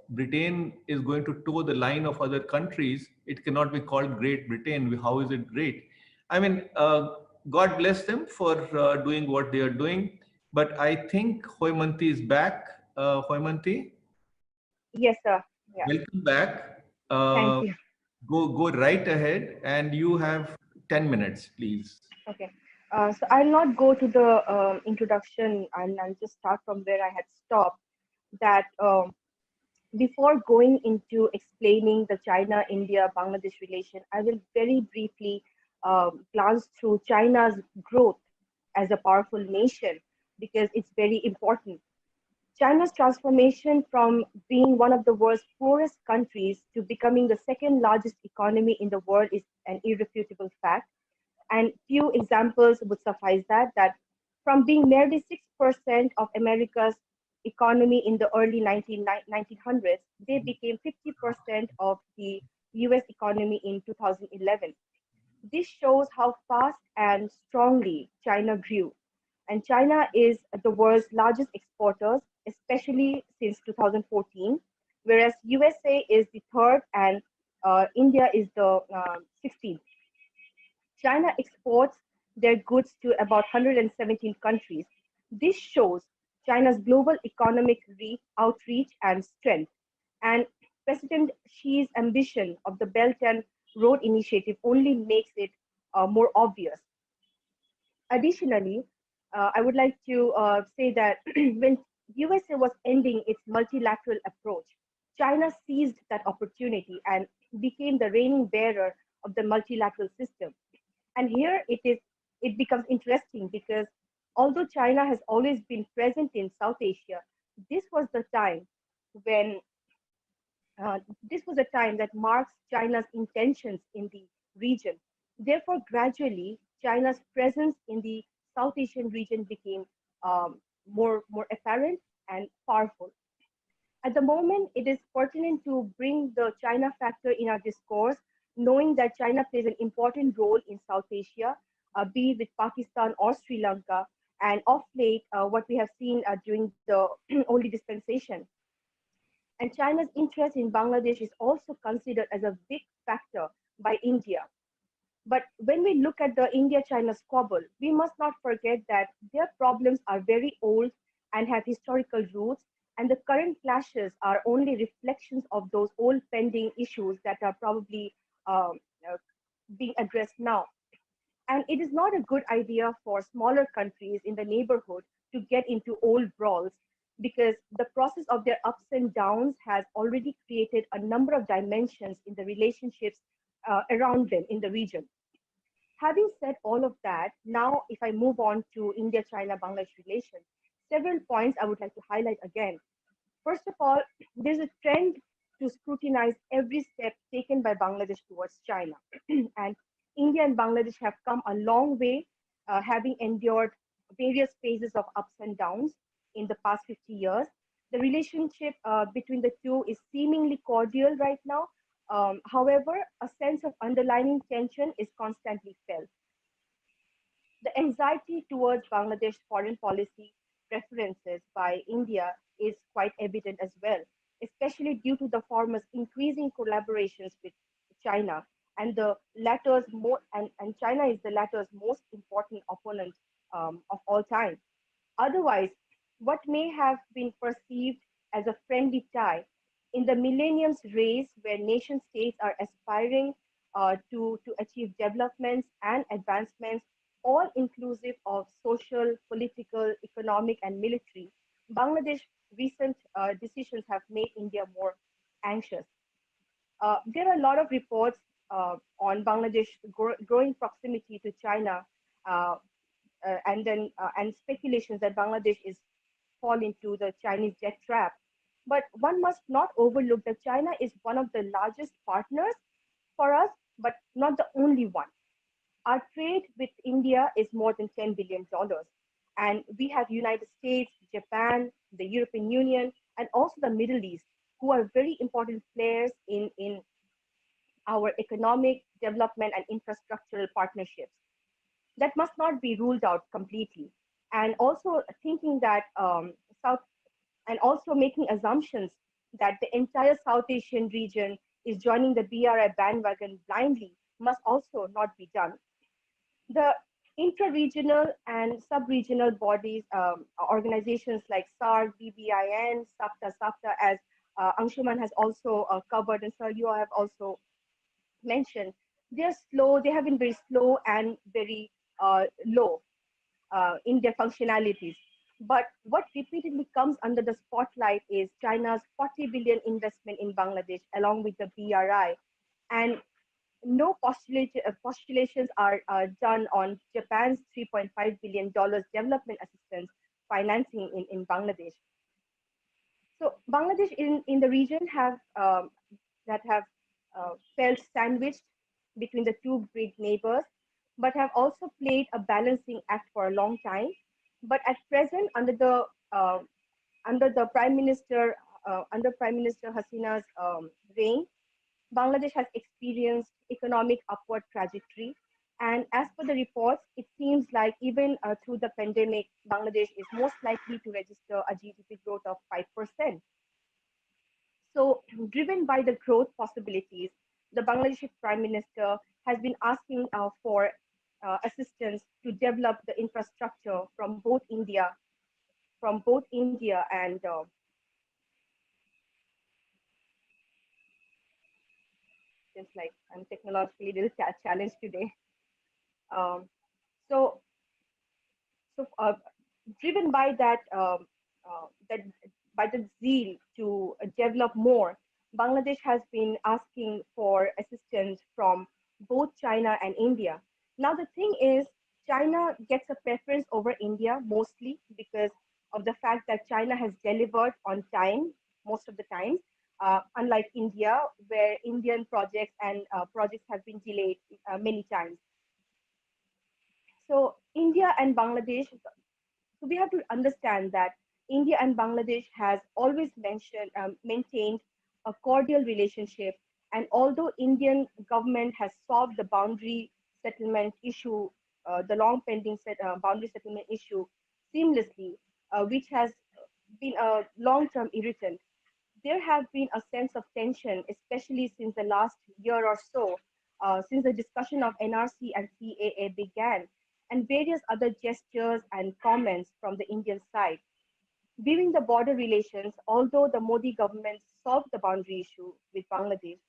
S2: Britain is going to toe the line of other countries, it cannot be called Great Britain. How is it great? I mean, God bless them for doing what they are doing. But I think Hoymanti is back. Hoymanti,
S5: Yes, sir. Yeah.
S2: welcome back.
S5: Thank
S2: Uh,
S5: you.
S2: go right ahead, and you have 10 minutes, please.
S5: Okay. So I'll not go to the introduction, and I'll just start from where I had stopped. That before going into explaining the China-India-Bangladesh relation, I will very briefly glance through China's growth as a powerful nation because it's very important. China's transformation from being one of the world's poorest countries to becoming the second largest economy in the world is an irrefutable fact. And few examples would suffice that from being merely 6% of America's economy in the early 1900s, they became 50% of the US economy in 2011. This shows how fast and strongly China grew. And China is the world's largest exporters, especially since 2014, whereas USA is the third and India is the 16th. China exports their goods to about 117 countries. This shows China's global economic outreach and strength. And President Xi's ambition of the Belt and Road Initiative only makes it more obvious. Additionally, I would like to say that when USA was ending its multilateral approach, China seized that opportunity and became the reigning bearer of the multilateral system. And here it becomes interesting because although China has always been present in South Asia, this was the time when this was a time that marks China's intentions in the region. Therefore, gradually, China's presence in the South Asian region became more apparent and powerful. At the moment, it is pertinent to bring the China factor in our discourse, knowing that China plays an important role in South Asia, be it with Pakistan or Sri Lanka, and of late, what we have seen during the only dispensation. And China's interest in Bangladesh is also considered as a big factor by India. But when we look at the India-China squabble, we must not forget that their problems are very old and have historical roots, and the current clashes are only reflections of those old pending issues that are probably being addressed now. And it is not a good idea for smaller countries in the neighborhood to get into old brawls because the process of their ups and downs has already created a number of dimensions in the relationships around them in the region. Having said all of that, now if I move on to India-China-Bangladesh relations, several points I would like to highlight again. First of all, there's a trend to scrutinize every step taken by Bangladesh towards China. And India and Bangladesh have come a long way, having endured various phases of ups and downs in the past 50 years. The relationship between the two is seemingly cordial right now. However, a sense of underlying tension is constantly felt. The anxiety towards Bangladesh's foreign policy preferences by India is quite evident as well, especially due to the former's increasing collaborations with China, and and China is the latter's most important opponent of all time. Otherwise, what may have been perceived as a friendly tie in the millennium's race where nation states are aspiring to achieve developments and advancements, all inclusive of social, political, economic, and military, Bangladesh recent decisions have made India more anxious. There are a lot of reports on Bangladesh's growing proximity to China, uh, and speculations that Bangladesh is fall into the Chinese debt trap. But one must not overlook that China is one of the largest partners for us, but not the only one. Our trade with India is more than $10 billion. And we have United States, Japan, the European Union, and also the Middle East, who are very important players in our economic development and infrastructural partnerships. That must not be ruled out completely. And also thinking that South, and also making assumptions that the entire South Asian region is joining the BRI bandwagon blindly must also not be done. The intra-regional and sub-regional bodies, organizations like SARC, BBIN, SAPTA, as Anshuman has also covered, and Sir, you have also mentioned, they're slow, they have been very slow and very low in their functionalities. But what repeatedly comes under the spotlight is China's 40 billion investment in Bangladesh along with the BRI. And no postulations are done on Japan's $3.5 billion development assistance financing in Bangladesh. So Bangladesh in the region have that have felt sandwiched between the two big neighbors, but have also played a balancing act for a long time. But at present, uh, under the Prime Minister under Prime Minister Hasina's reign, Bangladesh has experienced economic upward trajectory. And as per the reports, it seems like even through the pandemic, Bangladesh is most likely to register a GDP growth of 5%. So, driven by the growth possibilities, the Bangladeshi Prime Minister has been asking for assistance to develop the infrastructure from both India and just like I'm technologically a little challenged today. Um, so, so driven by that by the zeal to develop more, Bangladesh has been asking for assistance from both China and India. Now the thing is, China gets a preference over India mostly because of the fact that China has delivered on time most of the times, unlike India, where Indian projects and projects have been delayed many times. So India and Bangladesh, so we have to understand that India and Bangladesh has always maintained a cordial relationship. And although Indian government has solved the boundary settlement issue, the long pending boundary settlement issue seamlessly, which has been a long-term irritant, there have been a sense of tension, especially since the last year or so, since the discussion of NRC and CAA began, and various other gestures and comments from the Indian side. Viewing the border relations, although the Modi government solved the boundary issue with Bangladesh,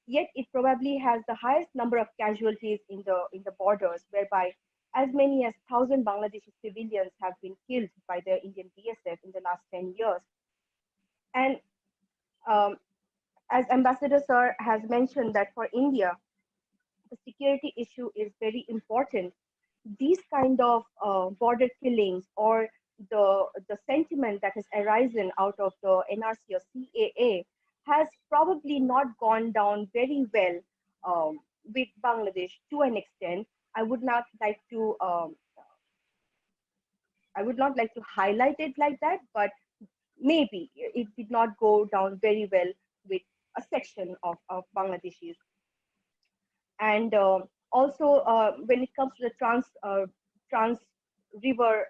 S5: yet it probably has the highest number of casualties in the borders, whereby as many as 1,000 Bangladeshi civilians have been killed by the Indian BSF in the last 10 years. And um, as Ambassador Sir has mentioned that for India, the security issue is very important. These kind of border killings or the sentiment that has arisen out of the NRC or CAA has probably not gone down very well with Bangladesh to an extent. I would not like to I would not like to highlight it like that, but maybe it did not go down very well with a section of Bangladeshis. And also, when it comes to the trans river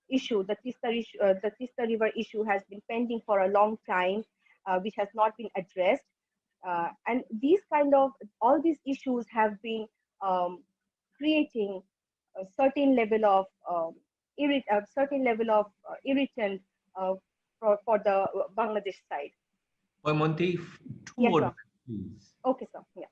S5: issue, the Tista River issue has been pending for a long time, which has not been addressed. And these kind of all these issues have been creating a certain level of irritant for the Bangladesh side.
S2: Monty, two
S5: Yes,
S2: more,
S5: sir.
S2: please.
S5: Okay, sir. Yeah.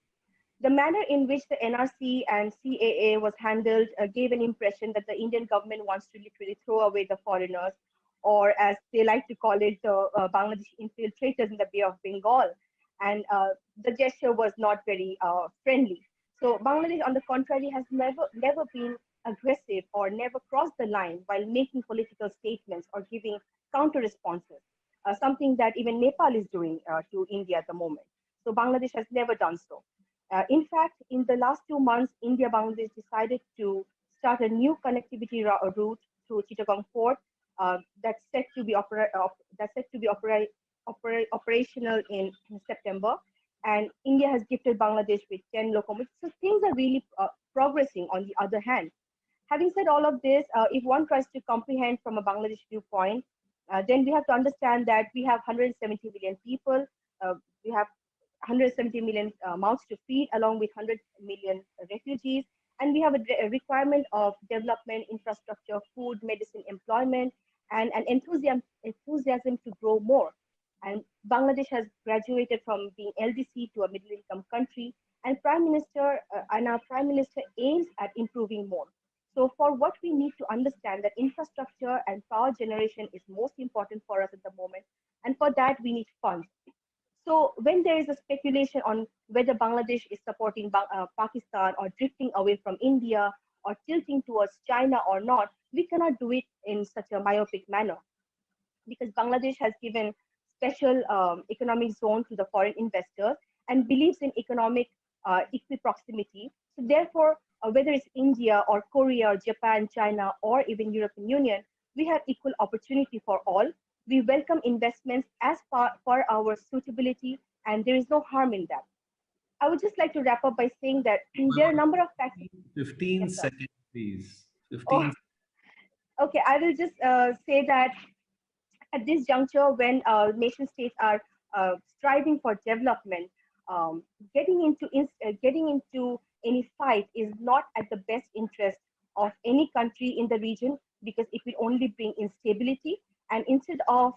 S5: The manner in which the NRC and CAA was handled gave an impression that the Indian government wants to literally throw away the foreigners, or as they like to call it, the Bangladeshi infiltrators in the Bay of Bengal. And the gesture was not very friendly. So Bangladesh, on the contrary, has never been aggressive or never crossed the line while making political statements or giving counter responses, something that even Nepal is doing to India at the moment. So Bangladesh has never done so. In fact, in the last 2 months, India Bangladesh decided to start a new connectivity route through Chittagong Port that's set to be operational in September. And India has gifted Bangladesh with 10 locomotives. So things are really progressing. On the other hand, having said all of this, if one tries to comprehend from a Bangladesh viewpoint, then we have to understand that we have 170 million people. We have 170 million mouths to feed, along with 100 million refugees. And we have a requirement of development, infrastructure, food, medicine, employment, and an enthusiasm to grow more. And Bangladesh has graduated from being LDC to a middle income country, and our Prime Minister aims at improving more. So for what we need to understand that infrastructure and power generation is most important for us at the moment. And for that, we need funds. So when there is a speculation on whether Bangladesh is supporting Pakistan or drifting away from India or tilting towards China or not, we cannot do it in such a myopic manner, because Bangladesh has given special economic zone to the foreign investors and believes in economic equiproximity. So therefore, whether it's India or Korea or Japan, China, or even European Union, we have equal opportunity for all. We welcome investments as for our suitability, and there is no harm in that. I would just like to wrap up by saying that there are a number of factors.
S2: 15
S5: Yes, sir.
S2: seconds, please. 15.
S5: Oh, okay, I will just say that at this juncture, when nation states are striving for development, getting into any fight is not at the best interest of any country in the region, because it will only bring instability. And instead of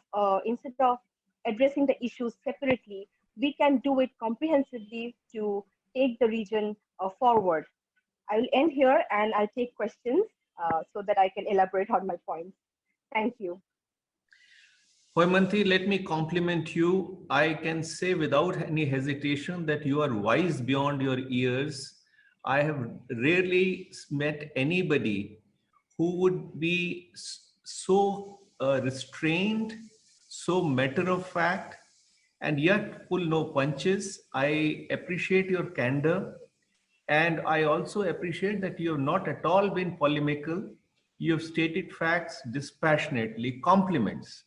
S5: addressing the issues separately, we can do it comprehensively to take the region forward. I will end here and I'll take questions so that I can elaborate on my points. Thank you.
S2: Hoymanti, let me compliment you. I can say without any hesitation that you are wise beyond your years. I have rarely met anybody who would be so restrained, so matter of fact, and yet pull no punches. I appreciate your candor. And I also appreciate that you have not at all been polemical. You have stated facts dispassionately, compliments.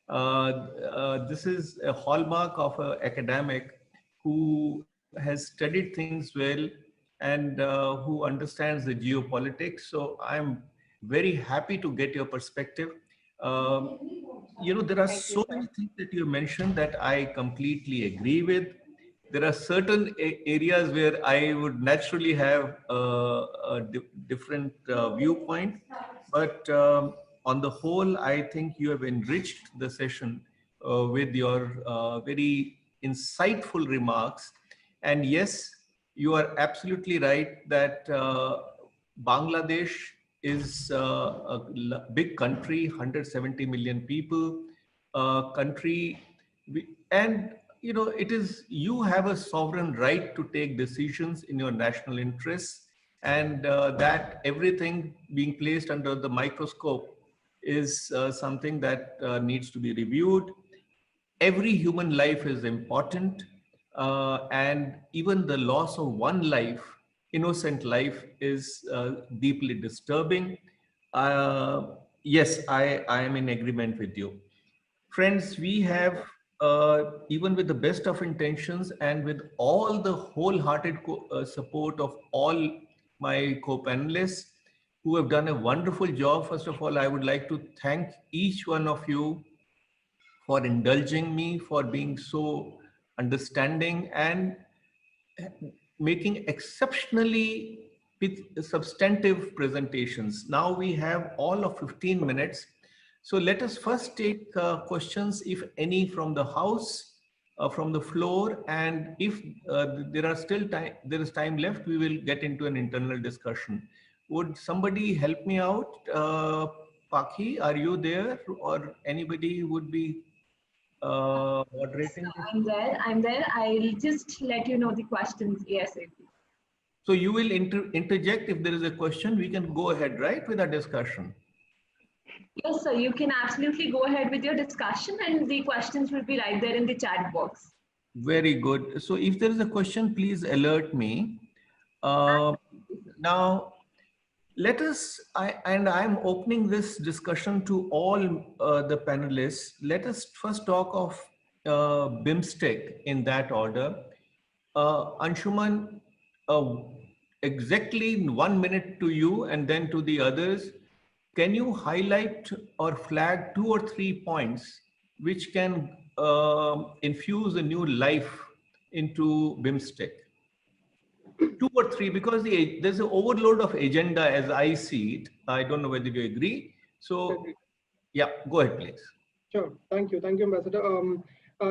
S2: This is a hallmark of an academic who has studied things well and who understands the geopolitics. So I'm very happy to get your perspective. There are
S5: Thank you,
S2: so
S5: sir.
S2: many things that you mentioned that I completely agree with. There are certain areas where I would naturally have a different viewpoint, but on the whole, I think you have enriched the session with your very insightful remarks. And yes, you are absolutely right that Bangladesh is a big country, 170 million people, country, and it is, you have a sovereign right to take decisions in your national interests, and that everything being placed under the microscope is something that needs to be reviewed. Every human life is important, and even the loss of one life, innocent life, is deeply disturbing. Yes, I am in agreement with you. Friends, we have, even with the best of intentions and with all the wholehearted support of all my co-panelists who have done a wonderful job. First of all, I would like to thank each one of you for indulging me, for being so understanding and making exceptionally substantive presentations. Now we have all of 15 minutes. So let us first take questions, if any, from the house, from the floor, and if there is time left, we will get into an internal discussion. Would somebody help me out? Paki, are you there, or anybody would be moderating this?
S1: I'm there. I'll just let you know the questions ASAP.
S2: So you will interject if there is a question. We can go ahead, right, with our discussion.
S1: Yes, sir. You can absolutely go ahead with your discussion, and the questions will be right there in the chat box.
S2: Very good. So if there is a question, please alert me. Now, let us, I'm opening this discussion to all the panelists. Let us first talk of BIMSTEC in that order. Anshuman, exactly in 1 minute to you and then to the others. Can you highlight or flag 2 or 3 points which can infuse a new life into BIMSTEC? 2 or 3, because there's an overload of agenda as I see it. I don't know whether you agree. So, yeah, go ahead, please.
S3: Sure. Thank you, Ambassador.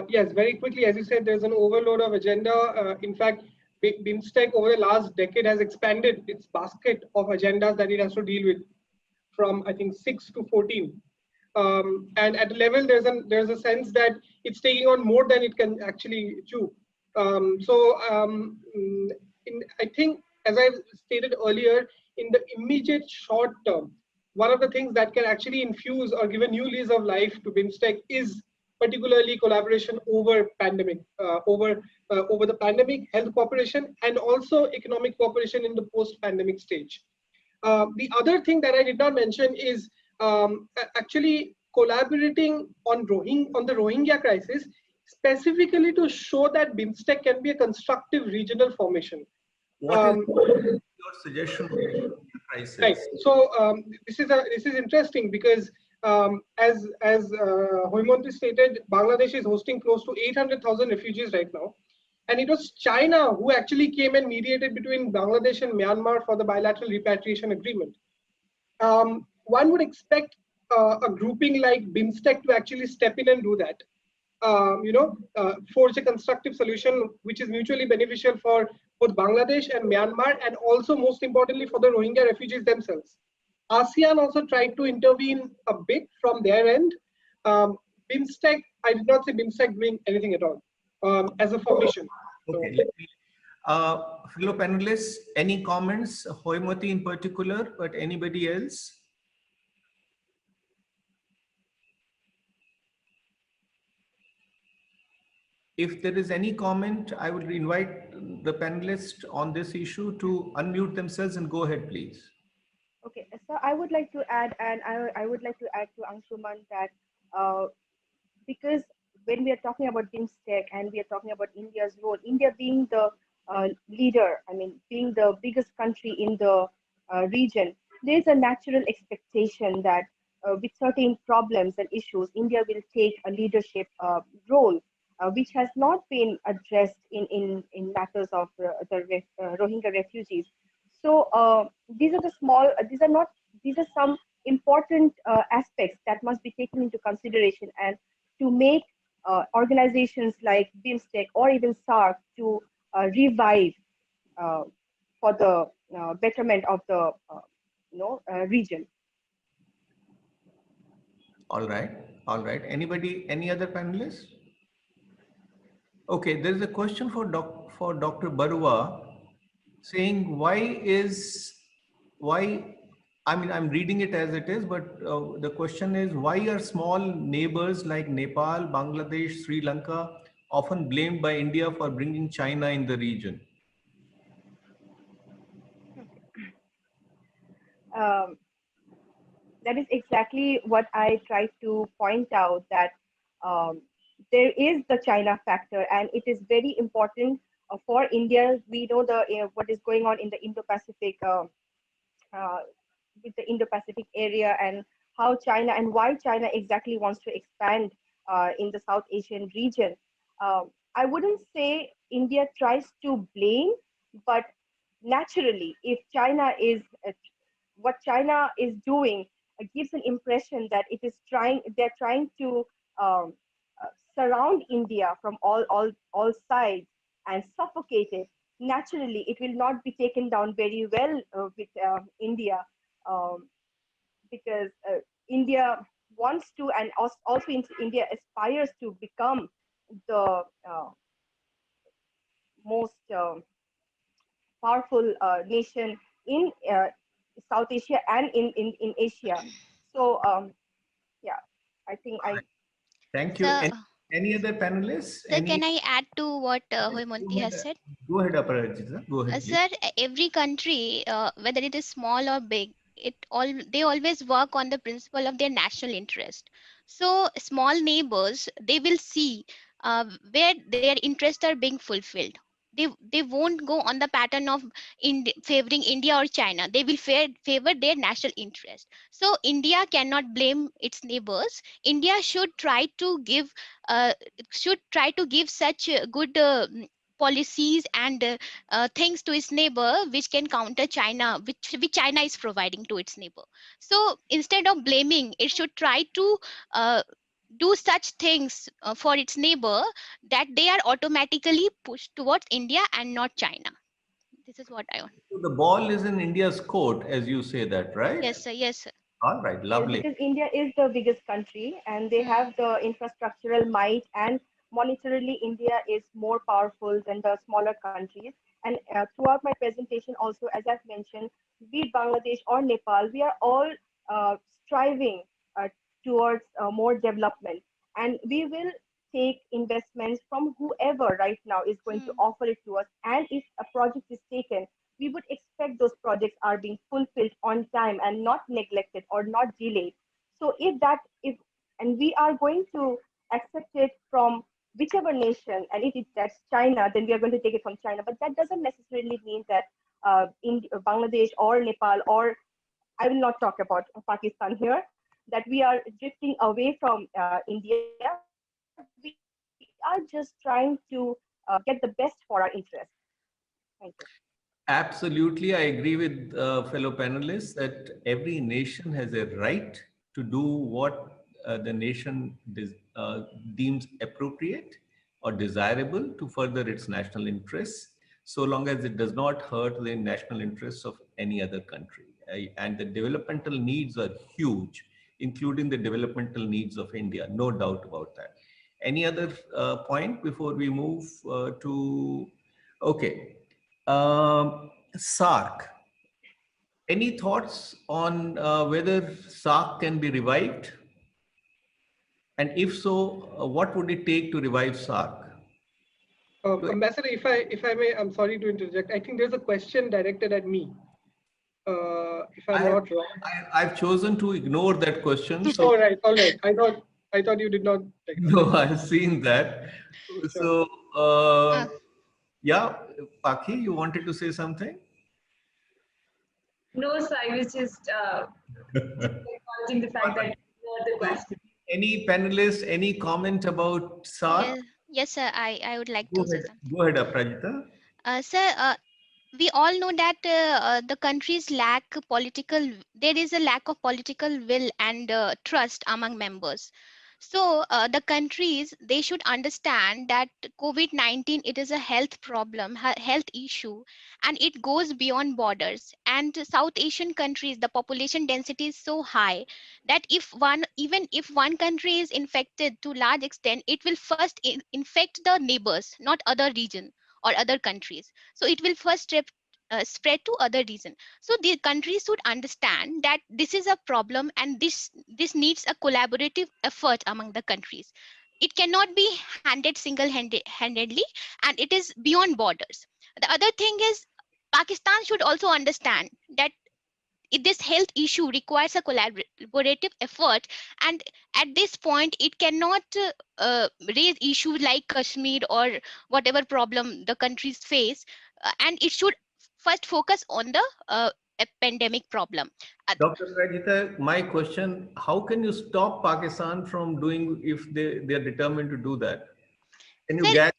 S3: Yes, very quickly, as you said, there's an overload of agenda. In fact, BIMSTEC over the last decade has expanded its basket of agendas that it has to deal with from, I think, 6 to 14. And at a level, there's a sense that it's taking on more than it can actually chew. I think, as I stated earlier, in the immediate short term, one of the things that can actually infuse or give a new lease of life to BIMSTEC is particularly collaboration over pandemic, over the pandemic, health cooperation, and also economic cooperation in the post-pandemic stage. The other thing that I did not mention is actually collaborating on the Rohingya crisis, specifically to show that BIMSTEC can be a constructive regional formation.
S2: What is your suggestion on the crisis?
S3: Right. So this is interesting because as Hoymonti stated, Bangladesh is hosting close to 800,000 refugees right now. And it was China who actually came and mediated between Bangladesh and Myanmar for the bilateral repatriation agreement. One would expect a grouping like BIMSTEC to actually step in and do that. Forge a constructive solution which is mutually beneficial for both Bangladesh and Myanmar, and also most importantly for the Rohingya refugees themselves. ASEAN also tried to intervene a bit from their end. BIMSTEC, I did not see BIMSTEC doing anything at all as a formation.
S2: Okay. Fellow panelists, any comments? Hoymati in particular, but anybody else? If there is any comment, I would invite the panelists on this issue to unmute themselves and go ahead, please.
S5: Okay, so I would like to add, and I would like to add to Anshuman that because when we are talking about BIMSTEC and we are talking about India's role, India being the leader, I mean, being the biggest country in the region, there's a natural expectation that with certain problems and issues, India will take a leadership role, which has not been addressed in matters of the Rohingya refugees. So these are some important aspects that must be taken into consideration, and to make organizations like BIMSTEC or even SARC to revive for the betterment of the region.
S2: All right. Anybody, any other panelists? Okay, there is a question for Dr. Barua saying why I mean, I'm reading it as it is, but the question is, why are small neighbors like Nepal, Bangladesh, Sri Lanka often blamed by India for bringing China in the region?
S5: Um, that is exactly what I try to point out, that um, there is the China factor, and it is very important for India. We know the what is going on in the Indo-Pacific, uh, with the Indo-Pacific area, and how China and why China exactly wants to expand in the South Asian region. I wouldn't say India tries to blame, but naturally, if China is what China is doing gives an impression that they're trying to um, surround India from all sides and suffocate it. Naturally, it will not be taken down very well with India, um, because India wants to, and also India aspires to become the most powerful nation in South Asia and in Asia. So yeah, I think I
S2: Thank you.
S4: So,
S2: Any other panelists?
S4: sir,
S2: Any?
S4: can I add to what
S2: Go
S4: Hoymonti has
S2: ahead,
S4: said?
S2: Aparajita. Go ahead, please.
S4: Sir, every country, whether it is small or big, they always work on the principle of their national interest. So small neighbors, they will see where their interests are being fulfilled. They won't go on the pattern of favoring India or China. They will favor their national interest. So India cannot blame its neighbors. India uh, should try to give such good policies and things to its neighbor which can counter China, which China is providing to its neighbor. So instead of blaming, it should try to uh, do such things for its neighbor that they are automatically pushed towards India and not China. This is what I want.
S2: So the ball is in India's court, as you say that, right?
S4: Yes, sir. Yes, sir.
S2: All right,
S5: Yes,
S2: lovely.
S5: because India is the biggest country and they
S4: Hmm.
S5: have the infrastructural might, and monetarily, India is more powerful than the smaller countries. And throughout my presentation, also, as I've mentioned, be it Bangladesh or Nepal, we are all striving uh, towards more development. And we will take investments from whoever right now is going to
S4: Hmm.
S5: offer it to us. And if a project is taken, we would expect those projects are being fulfilled on time and not neglected or not delayed. So if and we are going to accept it from whichever nation, and if that's China, then we are going to take it from China. But that doesn't necessarily mean that in Bangladesh or Nepal, or I will not talk about Pakistan here, that we are drifting away from India. We are just trying to get the best for our interest. Thank you.
S2: Absolutely, I agree with fellow panelists that every nation has a right to do what the nation deems appropriate or desirable to further its national interests, so long as it does not hurt the national interests of any other country. And the developmental needs are huge, including the developmental needs of India, no doubt about that. Any other point before we move to? Okay. SARC. Any thoughts on whether SARC can be revived? And if so, what would it take to revive SARC?
S3: Ambassador, if I may, I'm sorry to interject. I think there's a question directed at me. If I'm not wrong.
S2: I've chosen to ignore that question. So
S3: All right, all right. I thought you did not take it.
S2: no, I've seen that.
S3: Sure.
S2: So
S4: Uh,
S2: yeah, Paki, you wanted to say something?
S1: No, so I was just acknowledging the fact that you know the
S2: So,
S1: question.
S2: any panelists, any comment about SARC?
S4: yes, yes, sir. I would like
S2: Go
S4: to say
S2: ahead.
S4: something.
S2: Go ahead, Aprajita.
S4: Sir, we all know that the countries lack there is a lack of political will and trust among members. So the countries, they should understand that COVID-19, it is a health problem, health issue, and it goes beyond borders. And South Asian countries, the population density is so high that even if one country is infected to large extent, it will first infect the neighbors, not other region or other countries. So it will first spread to other region. So the countries should understand that this is a problem, and this needs a collaborative effort among the countries. It cannot be handled handedly, and it is beyond borders. The other thing is, Pakistan should also understand that this health issue requires a collaborative effort, and at this point it cannot raise issues like Kashmir or whatever problem the countries face, and it should first focus on the pandemic problem.
S2: Dr. Rajita, my question, how can you stop Pakistan from doing if they are determined to do that? Can you
S4: Sir,
S2: gag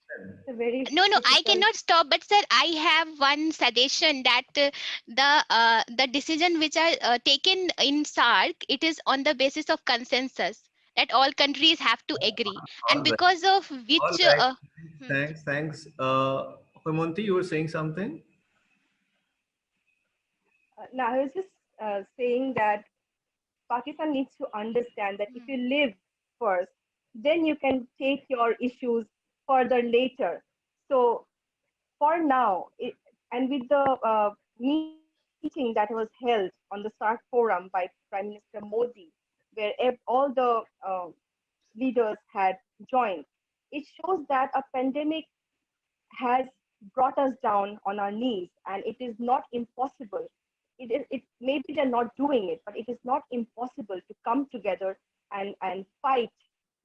S2: them?
S4: no, I cannot stop, but sir, I have one suggestion that the decision which are taken in SARC, it is on the basis of consensus that all countries have to agree, and
S2: All right.
S4: because of
S2: All
S4: which
S2: right. Thanks. Homonti, you were saying something?
S5: Now, I was just saying that Pakistan needs to understand that if you live first, then you can take your issues further later. So for now, and with the meeting that was held on the SARC forum by Prime Minister Modi, where all the leaders had joined, it shows that a pandemic has brought us down on our knees, and it is not impossible. It maybe they're not doing it, but it is not impossible to come together and fight,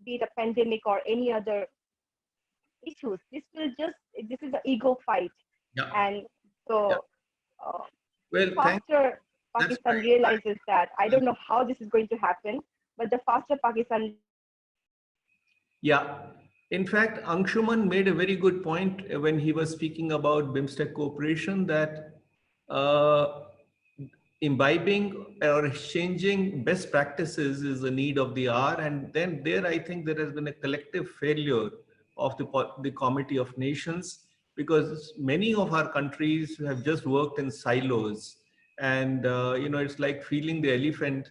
S5: be it a pandemic or any other issues. This is an ego fight.
S2: Yeah.
S5: And so
S2: Well,
S5: faster Pakistan
S2: right.
S5: realizes that, I don't know how this is going to happen, but the faster Pakistan.
S2: Yeah. In fact, Anshuman made a very good point when he was speaking about BIMSTEC cooperation, that imbibing or exchanging best practices is the need of the hour. And then there, I think there has been a collective failure of the Committee of Nations, because many of our countries have just worked in silos. And, it's like feeling the elephant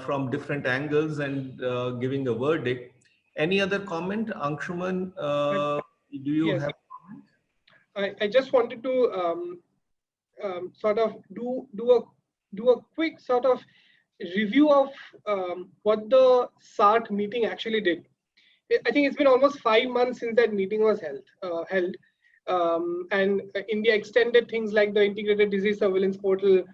S2: from different angles and giving a verdict. Any other comment, Anshuman? Do you
S3: Yes.
S2: have a comment?
S3: I just wanted to sort of do a quick sort of review of what the SARC meeting actually did. I think it's been almost 5 months since that meeting was held, and India extended things like the Integrated Disease Surveillance Portal,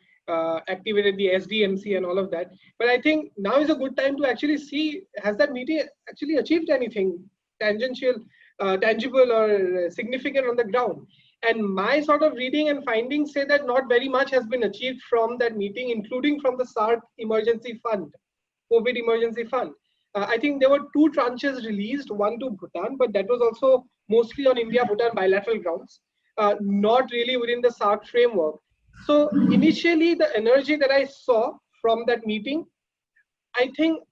S3: activated the SDMC and all of that. But I think now is a good time to actually see, has that meeting actually achieved anything tangible or significant on the ground? And my sort of reading and findings say that not very much has been achieved from that meeting, including from the SARC emergency fund, COVID emergency fund. I think there were 2 tranches released, one to Bhutan, but that was also mostly on India-Bhutan bilateral grounds, not really within the SARC framework. So initially, the energy that I saw from that meeting, I think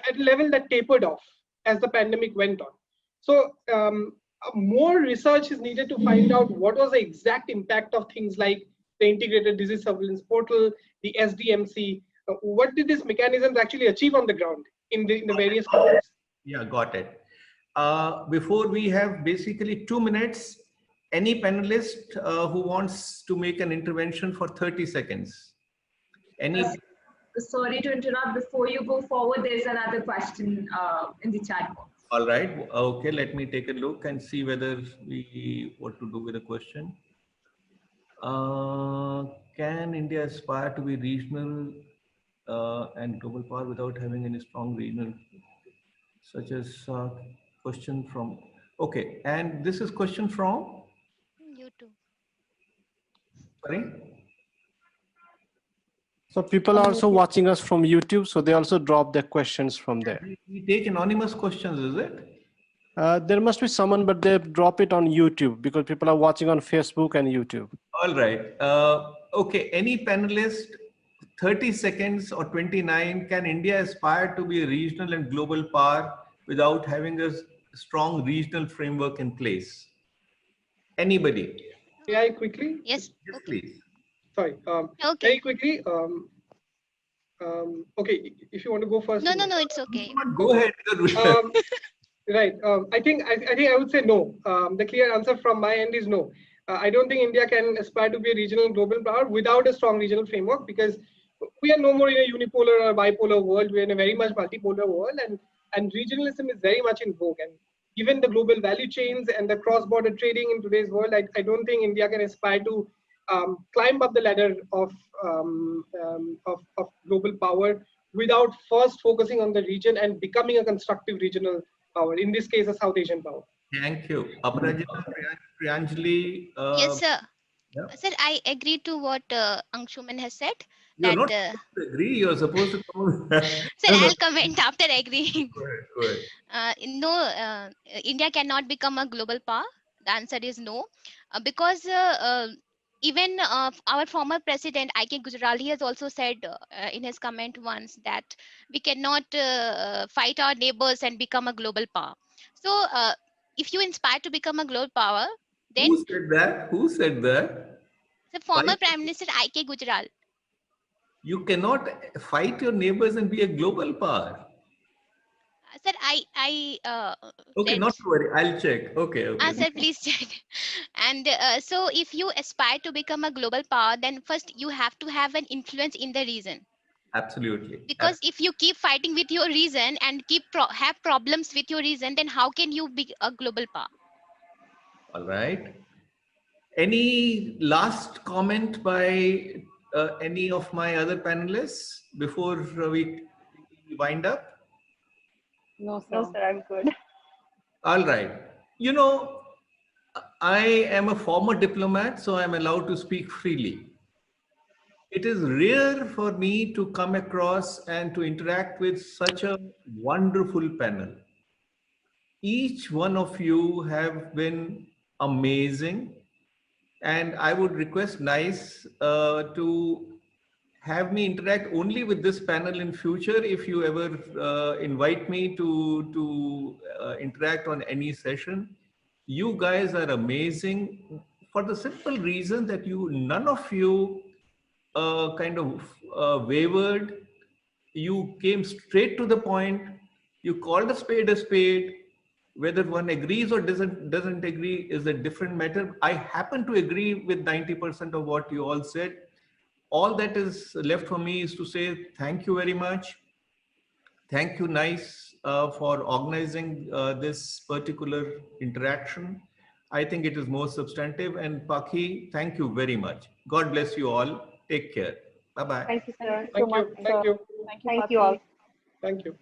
S3: at a level that tapered off as the pandemic went on. So more research is needed to find out what was the exact impact of things like the Integrated Disease Surveillance Portal, the SDMC. What did these mechanisms actually achieve on the ground in the various countries?
S2: Yeah, got it. Before we have basically 2 minutes, any panelist who wants to make an intervention for 30 seconds? Any?
S1: Sorry to interrupt. Before you go forward, there's another question in the chat box.
S2: All right. Okay, let me take a look and see whether what to do with the question. Can India aspire to be regional and global power without having any strong regional, such as question from, okay, and this is question from?
S4: You too.
S2: Sorry?
S7: So people are also watching us from YouTube, so they also drop their questions from there.
S2: We take anonymous questions, is it?
S7: There must be someone, but they drop it on YouTube because people are watching on Facebook and YouTube.
S2: All right. Okay, any panelist, 30 seconds or 29, can India aspire to be a regional and global power without having a strong regional framework in place? Anybody?
S3: May I quickly?
S4: Yes.
S2: Yes,
S4: Okay.
S2: please.
S3: Sorry.
S4: Okay.
S3: Very quickly. Okay, if you want to go first.
S4: No, it's okay.
S2: Go ahead.
S3: Right. I think I would say no. The clear answer from my end is no. I don't think India can aspire to be a regional and global power without a strong regional framework, because we are no more in a unipolar or bipolar world. We're in a very much multipolar world, and regionalism is very much in vogue. And given the global value chains and the cross-border trading in today's world, I don't think India can aspire to climb up the ladder of global power without first focusing on the region and becoming a constructive regional power. In this case, a South Asian power.
S2: Thank you. Aparajita, Priyanjali.
S4: Yes, sir.
S2: Yeah.
S4: Sir, I agree to what Anshuman has said.
S2: You're
S4: That
S2: not supposed to agree. You're supposed to come.
S4: sir, I'll comment after agreeing.
S2: Go ahead. Go ahead.
S4: No, India cannot become a global power. The answer is no, because even our former president I.K. Gujral has also said in his comment once that we cannot fight our neighbors and become a global power. So, if you inspire to become a global power, then
S2: Who said that? Who said that?
S4: the former
S2: Fight.
S4: Prime Minister I.K. Gujral.
S2: You cannot fight your neighbors and be a global power.
S4: Sir, I
S2: Okay,
S4: read.
S2: not to worry. I'll check. Okay, okay.
S4: Sir, please check. And so, if you aspire to become a global power, then first you have to have an influence in the region.
S2: Absolutely.
S4: Because if you keep fighting with your region and have problems with your region, then how can you be a global power?
S2: All right. Any last comment by any of my other panelists before we wind up?
S6: No, sir.
S8: No, sir, I'm good.
S2: All right. You know, I am a former diplomat, so I'm allowed to speak freely. It is rare for me to come across and to interact with such a wonderful panel. Each one of you have been amazing, and I would request NICE to have me interact only with this panel in future. If you ever invite me to interact on any session, you guys are amazing for the simple reason that none of you kind of wavered. You came straight to the point. You called a spade a spade. Whether one agrees or doesn't agree is a different matter. I happen to agree with 90% of what you all said. All that is left for me is to say thank you very much. Thank you, NICE, for organizing this particular interaction. I think it is more substantive. And Pakhi, thank you very much. God bless you all. Take care. Bye-bye.
S8: Thank you, sir.
S3: Thank you. Thank you.
S8: Thank you all.
S3: Thank you.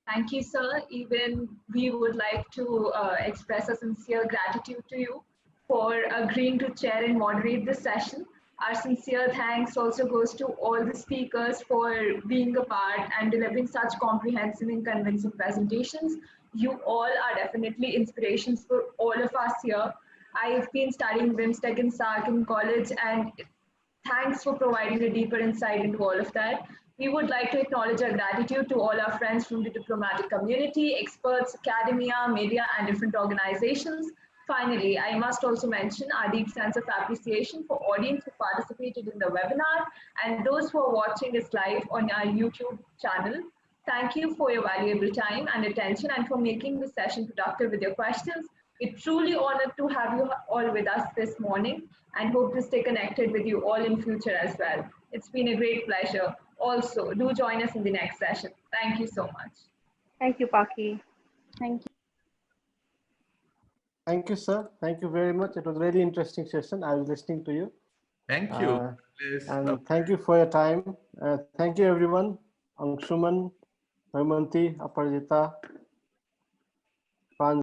S1: Thank you, sir. Even we would like to express a sincere gratitude to you for agreeing to chair and moderate this session. Our sincere thanks also goes to all the speakers for being a part and delivering such comprehensive and convincing presentations. You all are definitely inspirations for all of us here. I've been studying BIMSTEC and SARC in college, and thanks for providing a deeper insight into all of that. We would like to acknowledge our gratitude to all our friends from the diplomatic community, experts, academia, media, and different organizations. Finally, I must also mention our deep sense of appreciation for audience who participated in the webinar and those who are watching us live on our YouTube channel. Thank you for your valuable time and attention and for making this session productive with your questions. We're truly honored to have you all with us this morning and hope to stay connected with you all in future as well. It's been a great pleasure. Also, do join us in the next session. Thank you so much.
S8: Thank you, Paki.
S6: Thank you.
S7: Thank you, sir. Thank you very much. It was a very interesting session. I was listening to you.
S2: Thank you.
S7: And thank you for your time. Thank you, everyone. Anshuman, Haimanti, Aparajita, Pranjali.